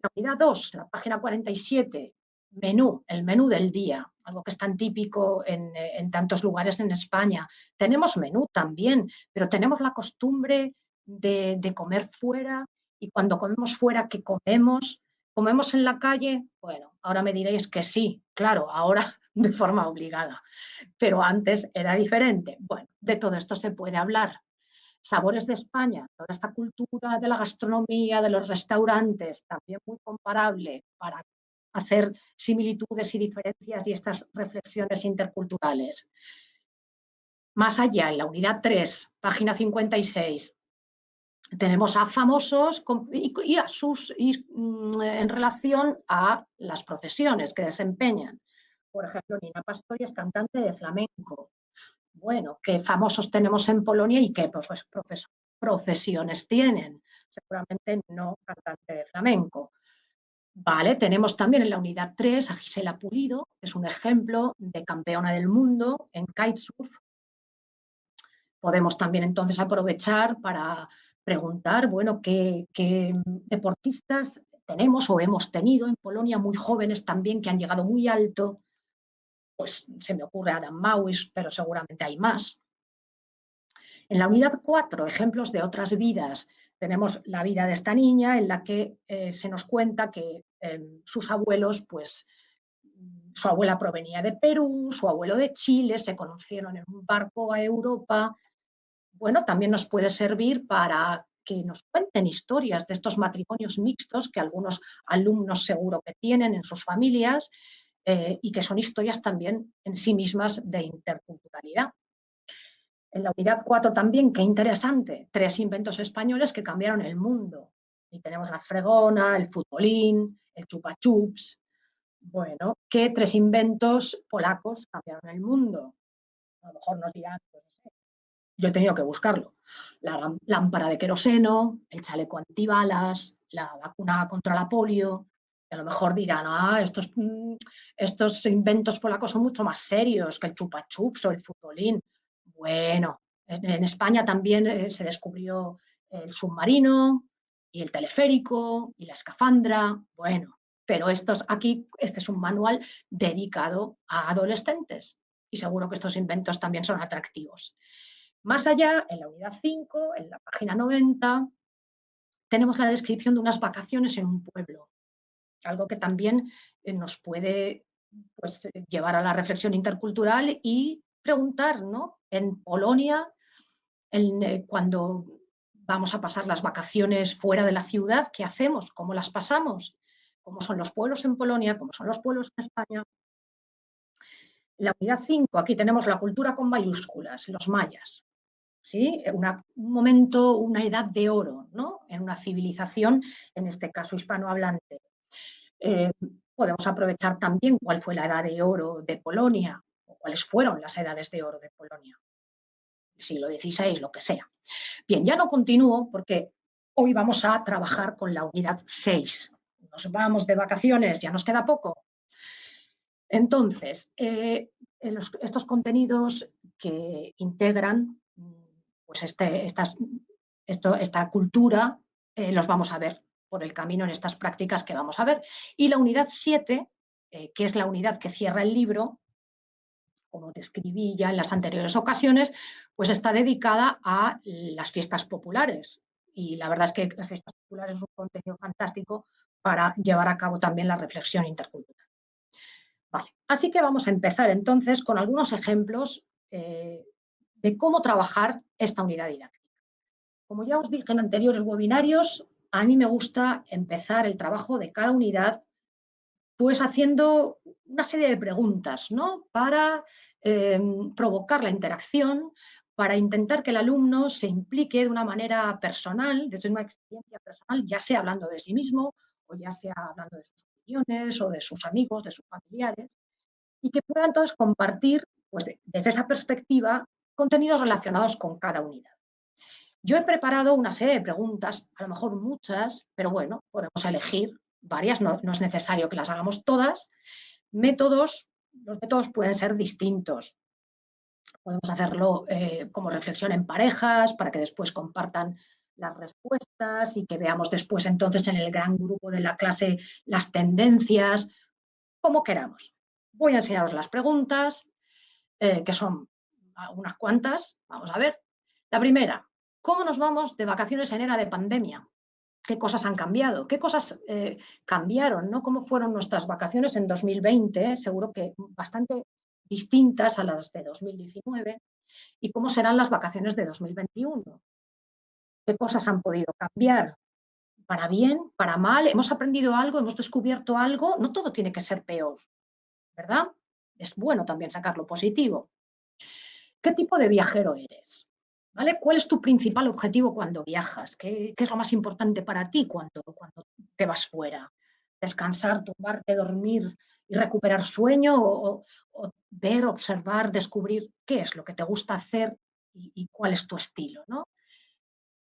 La unidad 2, la página 47, menú, el menú del día, algo que es tan típico en tantos lugares en España. Tenemos menú también, pero tenemos la costumbre de comer fuera y cuando comemos fuera, ¿qué comemos? ¿Comemos en la calle? Bueno, ahora me diréis que sí, claro, ahora de forma obligada, pero antes era diferente. Bueno, de todo esto se puede hablar. Sabores de España, toda esta cultura de la gastronomía, de los restaurantes, también muy comparable para hacer similitudes y diferencias y estas reflexiones interculturales. Más allá, en la unidad 3, página 56, tenemos a famosos y a en relación a las profesiones que desempeñan. Por ejemplo, Nina Pastori es cantante de flamenco. Bueno, ¿qué famosos tenemos en Polonia y qué profesiones tienen? Seguramente no cantante de flamenco. Vale, tenemos también en la unidad 3 a Gisela Pulido, que es un ejemplo de campeona del mundo en kitesurf. Podemos también entonces aprovechar para preguntar, bueno, qué deportistas tenemos o hemos tenido en Polonia muy jóvenes también que han llegado muy alto. Pues se me ocurre Adam Mauis, pero seguramente hay más. En la unidad 4, ejemplos de otras vidas, tenemos la vida de esta niña en la que se nos cuenta que sus abuelos, pues su abuela provenía de Perú, su abuelo de Chile, se conocieron en un barco a Europa. Bueno, también nos puede servir para que nos cuenten historias de estos matrimonios mixtos que algunos alumnos seguro que tienen en sus familias y que son historias también en sí mismas de interculturalidad. En la unidad 4 también, qué interesante, 3 inventos españoles que cambiaron el mundo. Y tenemos la fregona, el futbolín, el chupa chups. Bueno, ¿qué 3 inventos polacos cambiaron el mundo? A lo mejor nos dirán, pues, no sé, yo he tenido que buscarlo. La lámpara de queroseno, el chaleco antibalas, la vacuna contra la polio. Y a lo mejor dirán, estos inventos polacos son mucho más serios que el chupa chups o el futbolín. Bueno, en España también se descubrió el submarino y el teleférico y la escafandra. Bueno, pero aquí, este es un manual dedicado a adolescentes y seguro que estos inventos también son atractivos. Más allá, en la unidad 5, en la página 90, tenemos la descripción de unas vacaciones en un pueblo, algo que también nos puede pues, llevar a la reflexión intercultural y preguntar, ¿no? En Polonia, cuando vamos a pasar las vacaciones fuera de la ciudad, ¿qué hacemos? ¿Cómo las pasamos? ¿Cómo son los pueblos en Polonia? ¿Cómo son los pueblos en España? En la unidad 5, aquí tenemos la cultura con mayúsculas, los mayas. ¿Sí? Un momento, una edad de oro, ¿no? En una civilización, en este caso hispanohablante. Eh, Podemos aprovechar también cuál fue la edad de oro de Polonia, o cuáles fueron las edades de oro de Polonia, siglo XVI, lo que sea. Bien, ya no continúo porque hoy vamos a trabajar con la unidad 6. Nos vamos de vacaciones, ya nos queda poco. Entonces, estos contenidos que integran pues esta cultura, los vamos a ver por el camino en estas prácticas que vamos a ver. Y la unidad 7, que es la unidad que cierra el libro, como describí ya en las anteriores ocasiones, pues está dedicada a las fiestas populares. Y la verdad es que las fiestas populares es un contenido fantástico para llevar a cabo también la reflexión intercultural. Vale, así que vamos a empezar entonces con algunos ejemplos de cómo trabajar esta unidad didáctica. Como ya os dije en anteriores webinarios, a mí me gusta empezar el trabajo de cada unidad pues haciendo una serie de preguntas, ¿no? Para provocar la interacción, para intentar que el alumno se implique de una manera personal, desde una experiencia personal, ya sea hablando de sí mismo o ya sea hablando de sus opiniones o de sus amigos, de sus familiares, y que pueda entonces compartir, pues, desde esa perspectiva, contenidos relacionados con cada unidad. Yo he preparado una serie de preguntas, a lo mejor muchas, pero bueno, podemos elegir varias, no es necesario que las hagamos todas. Los métodos pueden ser distintos. Podemos hacerlo como reflexión en parejas para que después compartan las respuestas y que veamos después entonces en el gran grupo de la clase las tendencias, como queramos. Voy a enseñaros las preguntas, que son unas cuantas. Vamos a ver. La primera, ¿cómo nos vamos de vacaciones en era de pandemia? ¿Qué cosas han cambiado? ¿Qué cosas cambiaron? ¿No? ¿Cómo fueron nuestras vacaciones en 2020? Seguro que bastante distintas a las de 2019. ¿Y cómo serán las vacaciones de 2021? ¿Qué cosas han podido cambiar? ¿Para bien? ¿Para mal? ¿Hemos aprendido algo? ¿Hemos descubierto algo? No todo tiene que ser peor, ¿verdad? Es bueno también sacar lo positivo. ¿Qué tipo de viajero eres? ¿Vale? ¿Cuál es tu principal objetivo cuando viajas? ¿Qué es lo más importante para ti cuando te vas fuera? ¿Descansar, tumbarte, dormir y recuperar sueño? ¿O ver, observar, descubrir qué es lo que te gusta hacer y cuál es tu estilo? ¿No?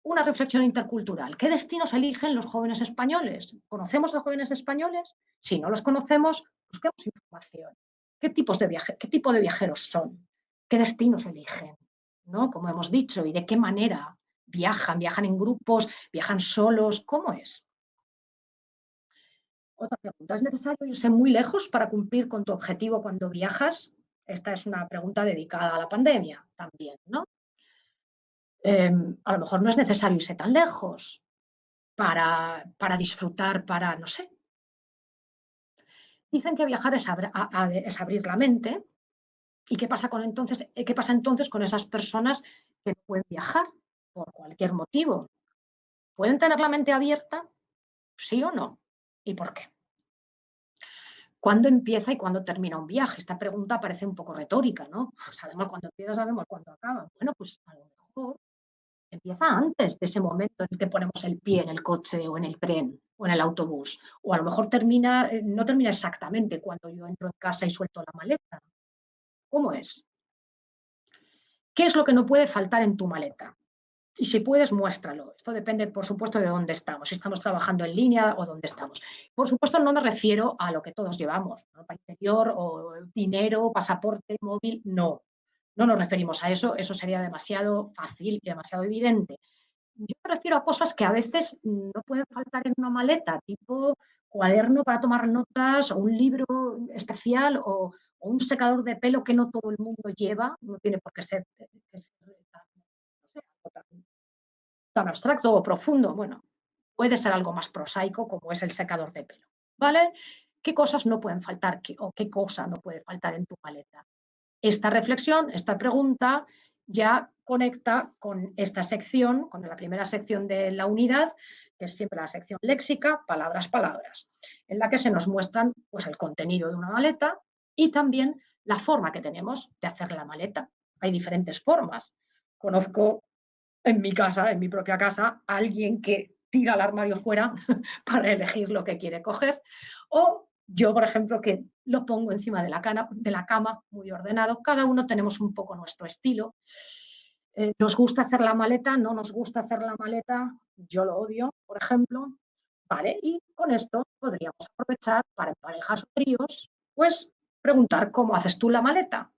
Una reflexión intercultural. ¿Qué destinos eligen los jóvenes españoles? ¿Conocemos a jóvenes españoles? Si no los conocemos, busquemos información. ¿Qué tipo de viajeros son? ¿Qué destinos eligen? ¿No? Como hemos dicho, y de qué manera viajan. ¿Viajan en grupos? ¿Viajan solos? ¿Cómo es? Otra pregunta. ¿Es necesario irse muy lejos para cumplir con tu objetivo cuando viajas? Esta es una pregunta dedicada a la pandemia también, ¿no? A lo mejor no es necesario irse tan lejos para disfrutar, no sé. Dicen que viajar es abrir la mente. ¿Y qué pasa entonces con esas personas que no pueden viajar por cualquier motivo? ¿Pueden tener la mente abierta? ¿Sí o no? ¿Y por qué? ¿Cuándo empieza y cuándo termina un viaje? Esta pregunta parece un poco retórica, ¿no? Sabemos cuándo empieza, sabemos cuándo acaba. Bueno, pues a lo mejor empieza antes de ese momento en el que ponemos el pie en el coche o en el tren o en el autobús. O a lo mejor no termina exactamente cuando yo entro en casa y suelto la maleta. ¿Cómo es? ¿Qué es lo que no puede faltar en tu maleta? Y si puedes, muéstralo. Esto depende, por supuesto, de dónde estamos, si estamos trabajando en línea o dónde estamos. Por supuesto, no me refiero a lo que todos llevamos, ropa interior o dinero, pasaporte, móvil, no. No nos referimos a eso, eso sería demasiado fácil y demasiado evidente. Yo me refiero a cosas que a veces no pueden faltar en una maleta, tipo cuaderno para tomar notas o un libro especial o un secador de pelo que no todo el mundo lleva, no tiene por qué ser, tan, no sé, algo tan abstracto o profundo. Bueno, puede ser algo más prosaico como es el secador de pelo. ¿Vale? ¿Qué cosas no pueden faltar o qué cosa no puede faltar en tu maleta? Esta reflexión, esta pregunta, ya conecta con esta sección, con la primera sección de la unidad, que es siempre la sección léxica, palabras, palabras, en la que se nos muestran pues, el contenido de una maleta y también la forma que tenemos de hacer la maleta. Hay diferentes formas. Conozco en mi casa, en mi propia casa, a alguien que tira el armario fuera para elegir lo que quiere coger, o yo, por ejemplo, que lo pongo encima de la cama muy ordenado. Cada uno tenemos un poco nuestro estilo. ¿Nos gusta hacer la maleta? ¿No nos gusta hacer la maleta? Yo lo odio, por ejemplo. Vale, y con esto podríamos aprovechar para en parejas o tríos, pues preguntar cómo haces tú la maleta.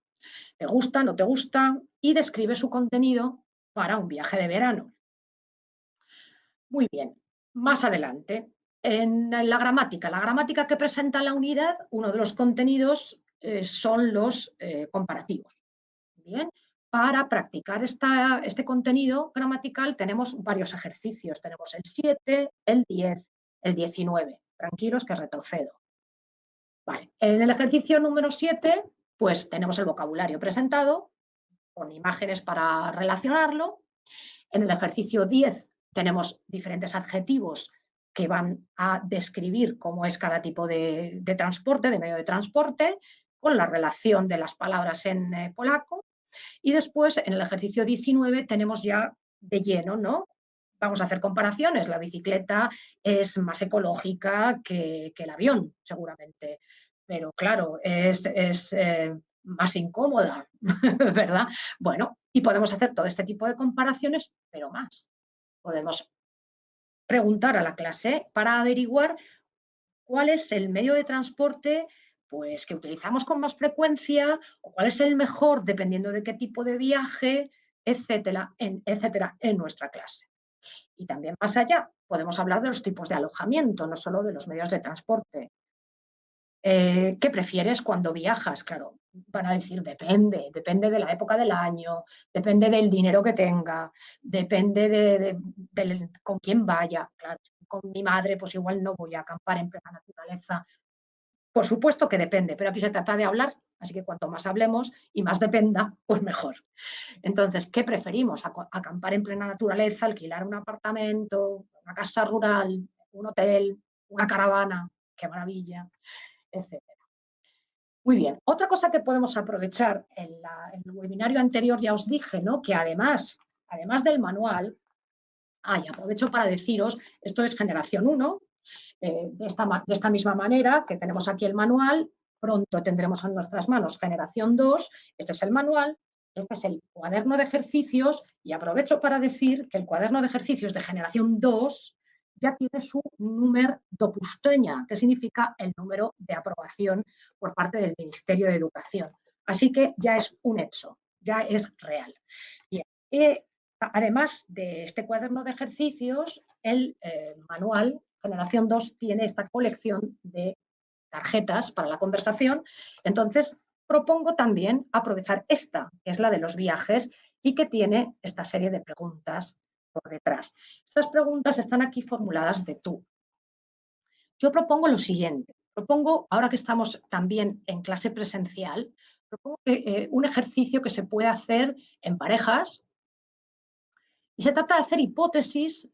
¿Te gusta? ¿No te gusta? Y describe su contenido para un viaje de verano. Muy bien, más adelante, en la gramática que presenta la unidad, uno de los contenidos son los comparativos. Bien, para practicar este contenido gramatical tenemos varios ejercicios. Tenemos el 7, el 10, el 19. Tranquilos que retrocedo. Vale. En el ejercicio número 7, pues tenemos el vocabulario presentado con imágenes para relacionarlo. En el ejercicio 10 tenemos diferentes adjetivos que van a describir cómo es cada tipo de transporte, de medio de transporte, con la relación de las palabras en polaco. Y después, en el ejercicio 19, tenemos ya de lleno, ¿no? Vamos a hacer comparaciones. La bicicleta es más ecológica que el avión, seguramente. Pero claro, es más incómoda, ¿verdad? Bueno, y podemos hacer todo este tipo de comparaciones, pero más. Podemos preguntar a la clase para averiguar cuál es el medio de transporte pues, que utilizamos con más frecuencia o cuál es el mejor dependiendo de qué tipo de viaje, etcétera, en nuestra clase. Y también más allá, podemos hablar de los tipos de alojamiento, no solo de los medios de transporte. ¿Qué prefieres cuando viajas? Claro, van a decir, depende de la época del año, depende del dinero que tenga, depende con quién vaya. Claro, con mi madre, pues igual no voy a acampar en plena naturaleza. Por supuesto que depende, pero aquí se trata de hablar, así que cuanto más hablemos y más dependa, pues mejor. Entonces, ¿qué preferimos? Acampar en plena naturaleza, alquilar un apartamento, una casa rural, un hotel, una caravana, qué maravilla, etcétera. Muy bien, otra cosa que podemos aprovechar en el webinario anterior ya os dije, ¿no? Que además del manual, y aprovecho para deciros, esto es generación 1, de esta misma manera que tenemos aquí el manual, pronto tendremos en nuestras manos generación 2, este es el manual, este es el cuaderno de ejercicios y aprovecho para decir que el cuaderno de ejercicios de generación 2 ya tiene su número dopusteña, que significa el número de aprobación por parte del Ministerio de Educación. Así que ya es un hecho, ya es real. Bien. Además de este cuaderno de ejercicios, el manual Generación 2 tiene esta colección de tarjetas para la conversación. Entonces, propongo también aprovechar esta, que es la de los viajes y que tiene esta serie de preguntas por detrás. Estas preguntas están aquí formuladas de tú. Yo propongo lo siguiente. Propongo, ahora que estamos también en clase presencial, propongo un ejercicio que se puede hacer en parejas y se trata de hacer hipótesis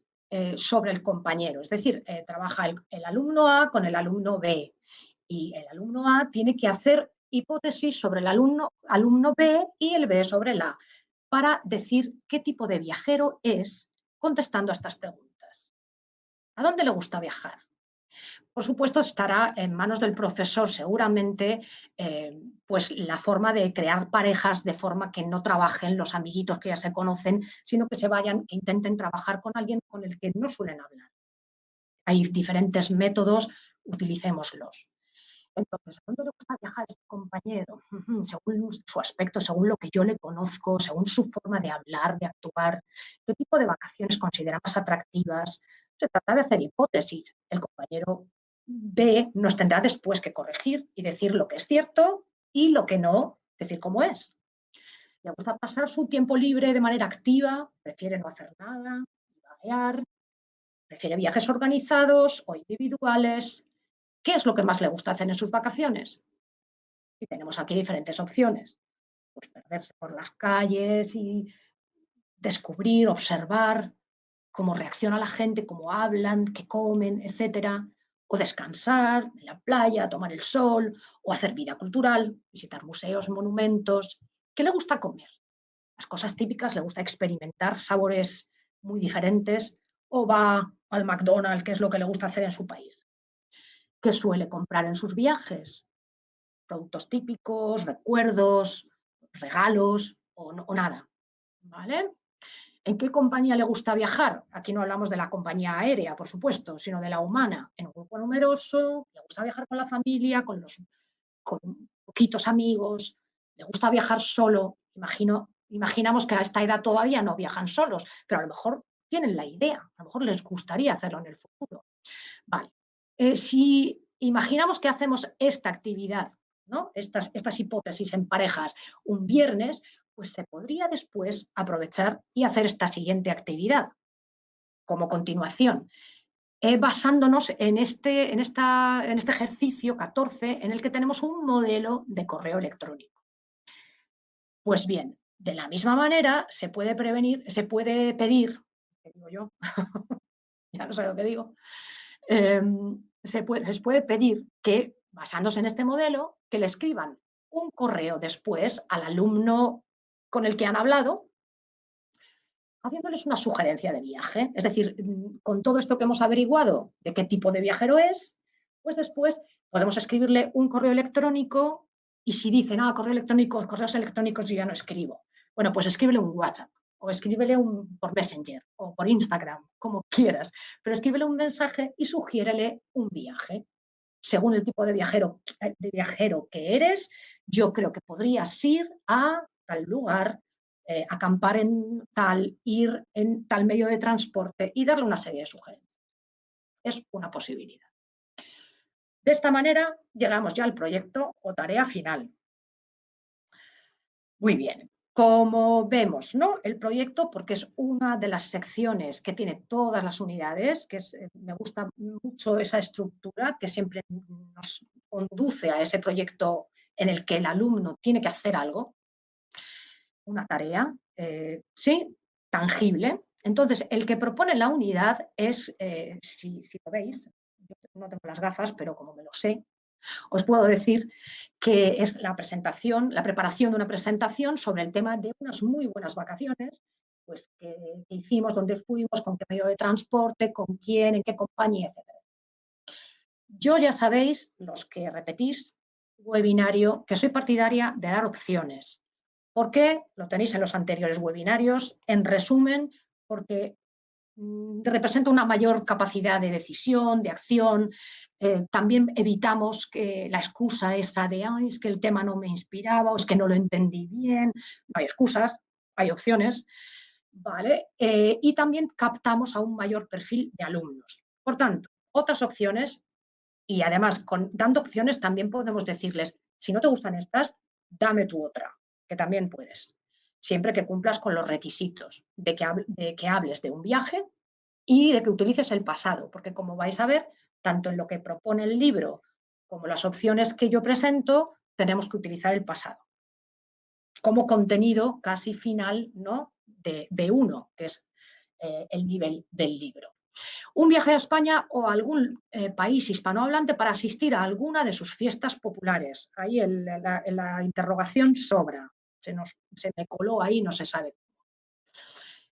sobre el compañero. Es decir, trabaja el alumno A con el alumno B y el alumno A tiene que hacer hipótesis sobre el alumno B y el B sobre el A para decir qué tipo de viajero es contestando a estas preguntas. ¿A dónde le gusta viajar? Por supuesto, estará en manos del profesor seguramente pues la forma de crear parejas de forma que no trabajen los amiguitos que ya se conocen, sino que se vayan, que intenten trabajar con alguien con el que no suelen hablar. Hay diferentes métodos, utilicémoslos. Entonces, ¿a dónde le gusta viajar este compañero? Según su aspecto, según lo que yo le conozco, según su forma de hablar, de actuar, qué tipo de vacaciones considera más atractivas. Se trata de hacer hipótesis. El compañero B nos tendrá después que corregir y decir lo que es cierto y lo que no, decir cómo es. Le gusta pasar su tiempo libre de manera activa, prefiere no hacer nada, vaguear, prefiere viajes organizados o individuales. ¿Qué es lo que más le gusta hacer en sus vacaciones? Y tenemos aquí diferentes opciones. Pues perderse por las calles y descubrir, observar cómo reacciona la gente, cómo hablan, qué comen, etcétera. O descansar en la playa, tomar el sol, o hacer vida cultural, visitar museos, monumentos. ¿Qué le gusta comer? Las cosas típicas, le gusta experimentar sabores muy diferentes, o va al McDonald's, que es lo que le gusta hacer en su país. ¿Qué suele comprar en sus viajes? Productos típicos, recuerdos, regalos o nada. ¿Vale? ¿En qué compañía le gusta viajar? Aquí no hablamos de la compañía aérea, por supuesto, sino de la humana. En un grupo numeroso, le gusta viajar con la familia, con poquitos amigos, le gusta viajar solo. Imaginamos que a esta edad todavía no viajan solos, pero a lo mejor tienen la idea, a lo mejor les gustaría hacerlo en el futuro. Vale. Si imaginamos que hacemos esta actividad ¿no? Estas hipótesis en parejas un viernes, pues se podría después aprovechar y hacer esta siguiente actividad como continuación, basándonos en este ejercicio 14 en el que tenemos un modelo de correo electrónico. Pues bien, de la misma manera se puede pedir, ¿qué digo yo? Ya no sé lo que digo, se puede pedir que, basándose en este modelo, que le escriban un correo después al alumno con el que han hablado, haciéndoles una sugerencia de viaje. Es decir, con todo esto que hemos averiguado de qué tipo de viajero es, pues después podemos escribirle un correo electrónico y si dicen, correo electrónico, correos electrónicos yo ya no escribo. Bueno, pues escríbele un WhatsApp o escríbele por Messenger o por Instagram, como quieras, pero escríbele un mensaje y sugiérele un viaje. Según el tipo de viajero que eres, yo creo que podrías ir a tal lugar, acampar en tal, ir en tal medio de transporte y darle una serie de sugerencias. Es una posibilidad. De esta manera llegamos ya al proyecto o tarea final. Muy bien. Como vemos, ¿no? El proyecto, porque es una de las secciones que tiene todas las unidades, me gusta mucho esa estructura que siempre nos conduce a ese proyecto en el que el alumno tiene que hacer algo, una tarea, sí, tangible. Entonces, el que propone la unidad es, si lo veis, yo no tengo las gafas, pero como me lo sé, os puedo decir que es la presentación, la preparación de una presentación sobre el tema de unas muy buenas vacaciones, pues que hicimos, dónde fuimos, con qué medio de transporte, con quién, en qué compañía, etc. Yo ya sabéis, los que repetís webinario, que soy partidaria de dar opciones. ¿Por qué? Lo tenéis en los anteriores webinarios. En resumen, porque representa una mayor capacidad de decisión, de acción. También evitamos que la excusa esa de, es que el tema no me inspiraba o es que no lo entendí bien. No hay excusas, hay opciones. ¿Vale? Y también captamos a un mayor perfil de alumnos. Por tanto, otras opciones y además, dando opciones también podemos decirles, si no te gustan estas, dame tu otra, que también puedes. Siempre que cumplas con los requisitos de que hables de un viaje y de que utilices el pasado, porque como vais a ver, tanto en lo que propone el libro como las opciones que yo presento, tenemos que utilizar el pasado como contenido casi final, ¿no? de B1, que es el nivel del libro. Un viaje a España o a algún país hispanohablante para asistir a alguna de sus fiestas populares. Ahí la interrogación sobra. Se me coló ahí, no se sabe.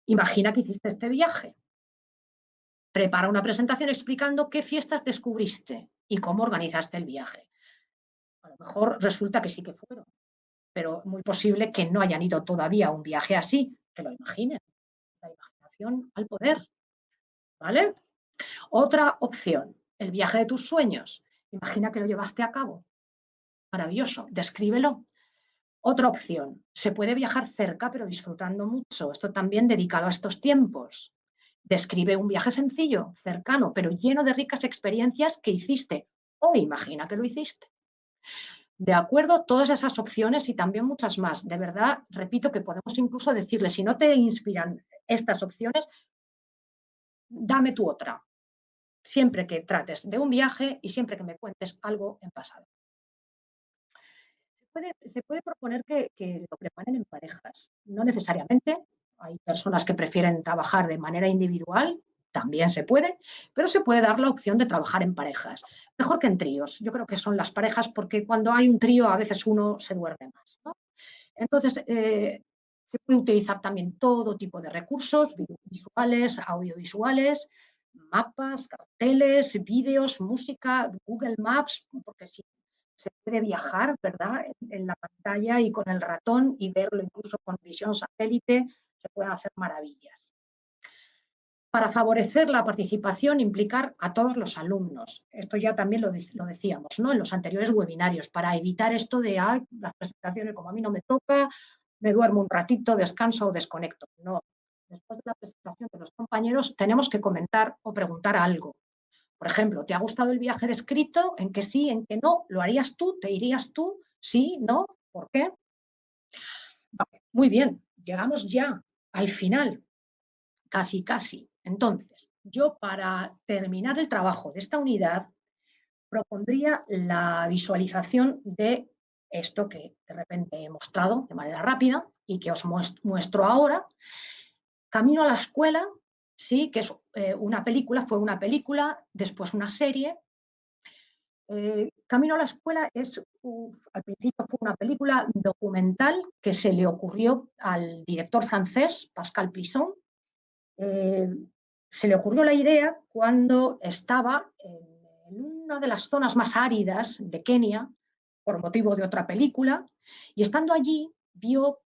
Imagina que hiciste este viaje. Prepara una presentación explicando qué fiestas descubriste y cómo organizaste el viaje. A lo mejor resulta que sí que fueron, pero muy posible que no hayan ido todavía a un viaje así, que lo imaginen. La imaginación al poder, ¿vale? Otra opción, el viaje de tus sueños. Imagina que lo llevaste a cabo. Maravilloso, descríbelo. Otra opción, se puede viajar cerca pero disfrutando mucho. Esto también dedicado a estos tiempos. Describe un viaje sencillo, cercano, pero lleno de ricas experiencias que hiciste o imagina que lo hiciste. De acuerdo, todas esas opciones y también muchas más. De verdad, repito que podemos incluso decirle, si no te inspiran estas opciones, dame tu otra. Siempre que trates de un viaje y siempre que me cuentes algo en pasado. Se puede proponer que lo preparen en parejas, no necesariamente. Hay personas que prefieren trabajar de manera individual, también se puede, pero se puede dar la opción de trabajar en parejas. Mejor que en tríos. Yo creo que son las parejas porque cuando hay un trío a veces uno se duerme más, ¿no? Entonces, se puede utilizar también todo tipo de recursos visuales, audiovisuales, mapas, carteles, vídeos, música, Google Maps, porque sí, se puede viajar, ¿verdad?, en la pantalla y con el ratón y verlo incluso con visión satélite, se pueden hacer maravillas. Para favorecer la participación, implicar a todos los alumnos. Esto ya también lo decíamos, ¿no?, en los anteriores webinarios, para evitar esto de las presentaciones, como a mí no me toca, me duermo un ratito, descanso o desconecto. No. Después de la presentación de los compañeros tenemos que comentar o preguntar algo. Por ejemplo, ¿te ha gustado el viaje descrito? ¿En qué sí, en qué no? ¿Lo harías tú? ¿Te irías tú? ¿Sí? ¿No? ¿Por qué? Vale, muy bien, llegamos ya al final, casi, casi. Entonces, yo para terminar el trabajo de esta unidad propondría la visualización de esto que de repente he mostrado de manera rápida y que os muestro ahora. Camino a la escuela, sí, que es una película, fue una película, después una serie. Camino a la escuela al principio fue una película documental que se le ocurrió al director francés, Pascal Plisson. Eh, Se le ocurrió la idea cuando estaba en una de las zonas más áridas de Kenia, por motivo de otra película, y estando allí vio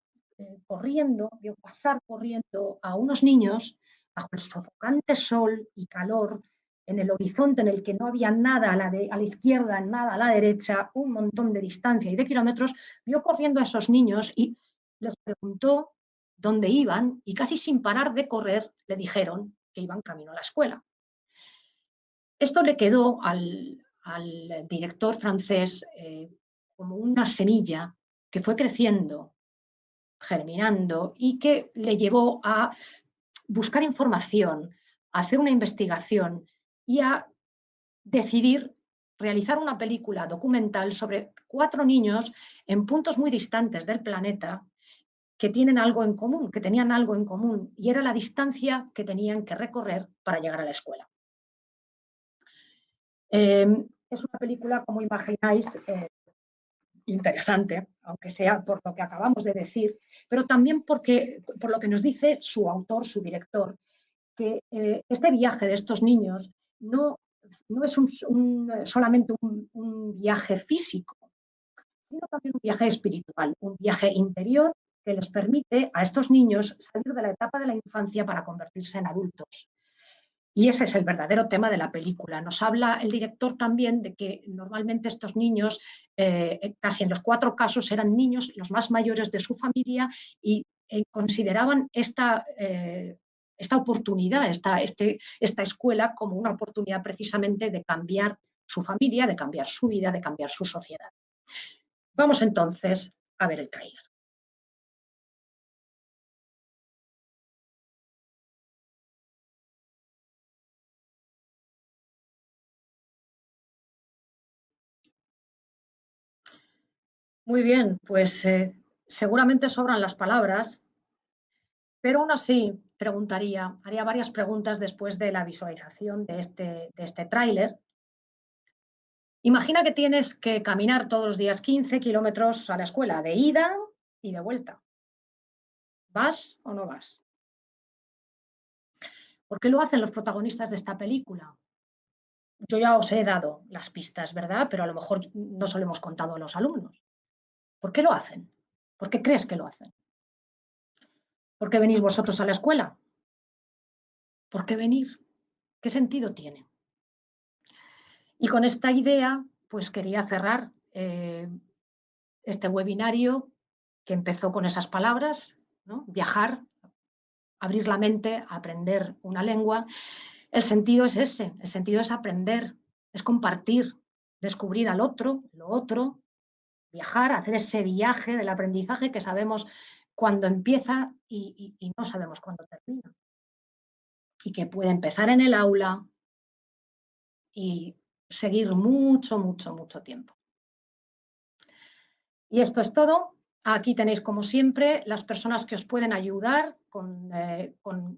pasar corriendo a unos niños bajo el sofocante sol y calor, en el horizonte en el que no había nada a la izquierda, nada a la derecha, un montón de distancia y de kilómetros, vio corriendo a esos niños y les preguntó dónde iban y casi sin parar de correr le dijeron que iban camino a la escuela. Esto le quedó al director francés como una semilla que fue creciendo, germinando y que le llevó a buscar información, a hacer una investigación y a decidir realizar una película documental sobre 4 niños en puntos muy distantes del planeta que tienen algo en común, que tenían algo en común, y era la distancia que tenían que recorrer para llegar a la escuela. Es una película, como imagináis, interesante, aunque sea por lo que acabamos de decir, pero también por lo que nos dice su autor, su director, que este viaje de estos niños no es solamente un viaje físico, sino también un viaje espiritual, un viaje interior que les permite a estos niños salir de la etapa de la infancia para convertirse en adultos. Y ese es el verdadero tema de la película. Nos habla el director también de que normalmente estos niños, casi en los 4 casos, eran niños los más mayores de su familia y consideraban esta oportunidad, esta escuela como una oportunidad precisamente de cambiar su familia, de cambiar su vida, de cambiar su sociedad. Vamos entonces a ver el tráiler. Muy bien, pues seguramente sobran las palabras, pero aún así haría varias preguntas después de la visualización de este tráiler. Imagina que tienes que caminar todos los días 15 kilómetros a la escuela, de ida y de vuelta. ¿Vas o no vas? ¿Por qué lo hacen los protagonistas de esta película? Yo ya os he dado las pistas, ¿verdad? Pero a lo mejor no se lo hemos contado a los alumnos. ¿Por qué lo hacen? ¿Por qué crees que lo hacen? ¿Por qué venís vosotros a la escuela? ¿Por qué venir? ¿Qué sentido tiene? Y con esta idea, pues quería cerrar este webinario que empezó con esas palabras, ¿no? Viajar, abrir la mente, aprender una lengua. El sentido es ese, el sentido es aprender, es compartir, descubrir al otro, lo otro, viajar, hacer ese viaje del aprendizaje que sabemos cuándo empieza y no sabemos cuándo termina. Y que puede empezar en el aula y seguir mucho, mucho, mucho tiempo. Y esto es todo. Aquí tenéis, como siempre, las personas que os pueden ayudar con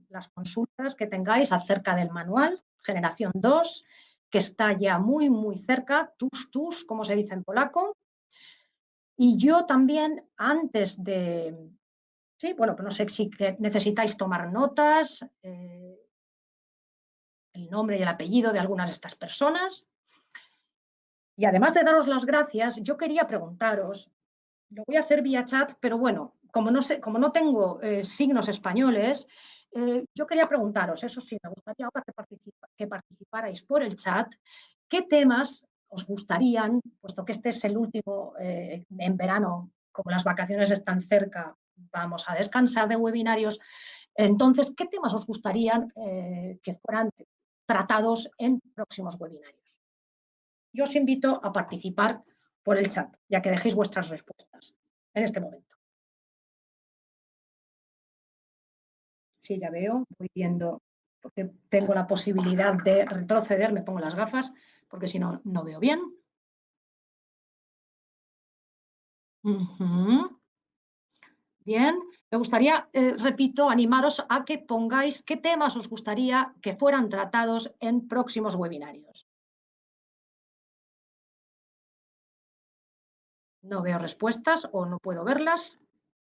las consultas que tengáis acerca del manual, generación 2, que está ya muy, muy cerca, tus, como se dice en polaco. Y yo también, antes de... Sí, bueno, pues no sé si necesitáis tomar notas, el nombre y el apellido de algunas de estas personas. Y además de daros las gracias, yo quería preguntaros, lo voy a hacer vía chat, pero bueno, como no tengo signos españoles, yo quería preguntaros, eso sí, me gustaría ahora que participarais por el chat, qué temas os gustarían, puesto que este es el último en verano, como las vacaciones están cerca, vamos a descansar de webinarios, entonces, ¿qué temas os gustarían que fueran tratados en próximos webinarios. Y os invito a participar por el chat, ya que dejéis vuestras respuestas en este momento. Sí, ya veo, voy viendo, porque tengo la posibilidad de retroceder, me pongo las gafas, porque si no, no veo bien. Bien, me gustaría, repito, animaros a que pongáis qué temas os gustaría que fueran tratados en próximos webinarios. No veo respuestas o no puedo verlas.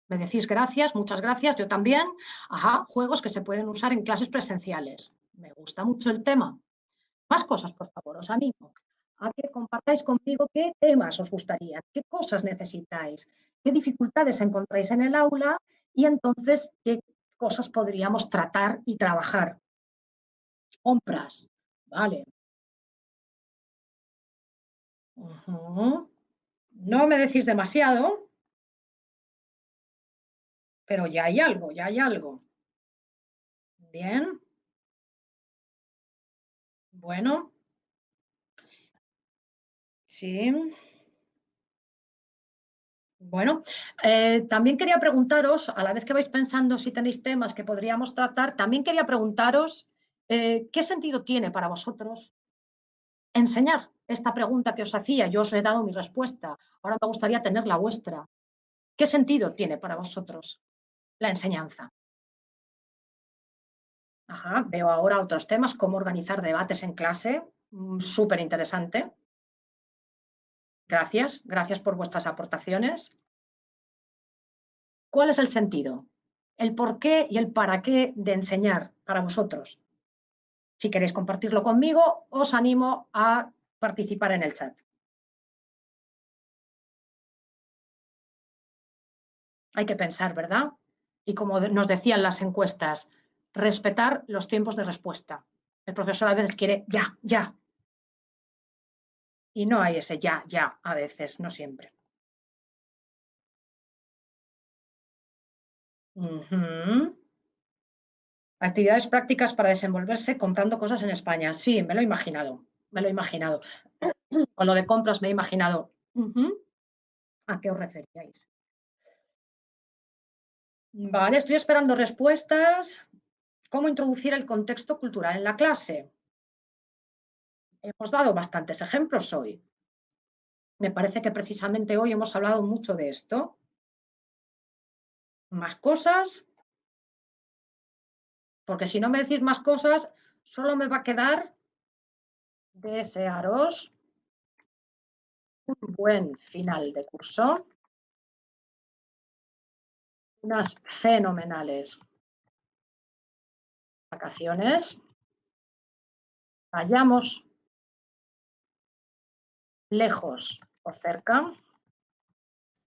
Me decís gracias, muchas gracias, yo también. Ajá, juegos que se pueden usar en clases presenciales. Me gusta mucho el tema. Más cosas, por favor, os animo a que compartáis conmigo qué temas os gustaría, qué cosas necesitáis, qué dificultades encontráis en el aula y entonces qué cosas podríamos tratar y trabajar. Compras, vale. No me decís demasiado, pero ya hay algo, ya hay algo. Bien, bueno, sí. Bueno, también quería preguntaros, a la vez que vais pensando si tenéis temas que podríamos tratar, también quería preguntaros qué sentido tiene para vosotros enseñar esta pregunta que os hacía. Yo os he dado mi respuesta, ahora me gustaría tener la vuestra. ¿Qué sentido tiene para vosotros la enseñanza? Ajá, veo ahora otros temas, cómo organizar debates en clase, súper interesante. Gracias, gracias por vuestras aportaciones. ¿Cuál es el sentido? El por qué y el para qué de enseñar para vosotros. Si queréis compartirlo conmigo, os animo a participar en el chat. Hay que pensar, ¿verdad? Y como nos decían las encuestas, respetar los tiempos de respuesta. El profesor a veces quiere ya, ya. Y no hay ese ya, ya, a veces, no siempre. Actividades prácticas para desenvolverse comprando cosas en España. Sí, me lo he imaginado, me lo he imaginado. Con lo de compras me he imaginado. ¿A qué os referíais? Vale, estoy esperando respuestas. ¿Cómo introducir el contexto cultural en la clase? Hemos dado bastantes ejemplos hoy. Me parece que precisamente hoy hemos hablado mucho de esto. Más cosas, porque si no me decís más cosas, solo me va a quedar desearos un buen final de curso, unas fenomenales vacaciones, vayamos lejos o cerca,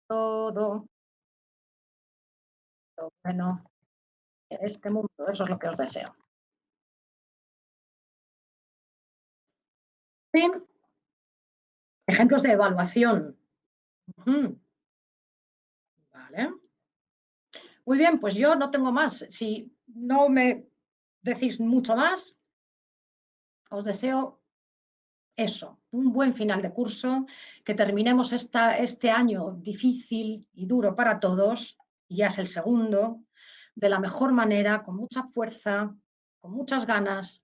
todo lo bueno de este mundo, eso es lo que os deseo. Sí, ejemplos de evaluación. Vale. Muy bien, pues yo no tengo más. Si no me decís mucho más, os deseo eso, un buen final de curso, que terminemos este año difícil y duro para todos, y ya es el segundo, de la mejor manera, con mucha fuerza, con muchas ganas,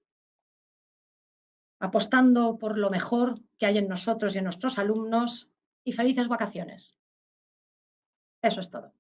apostando por lo mejor que hay en nosotros y en nuestros alumnos, y felices vacaciones. Eso es todo.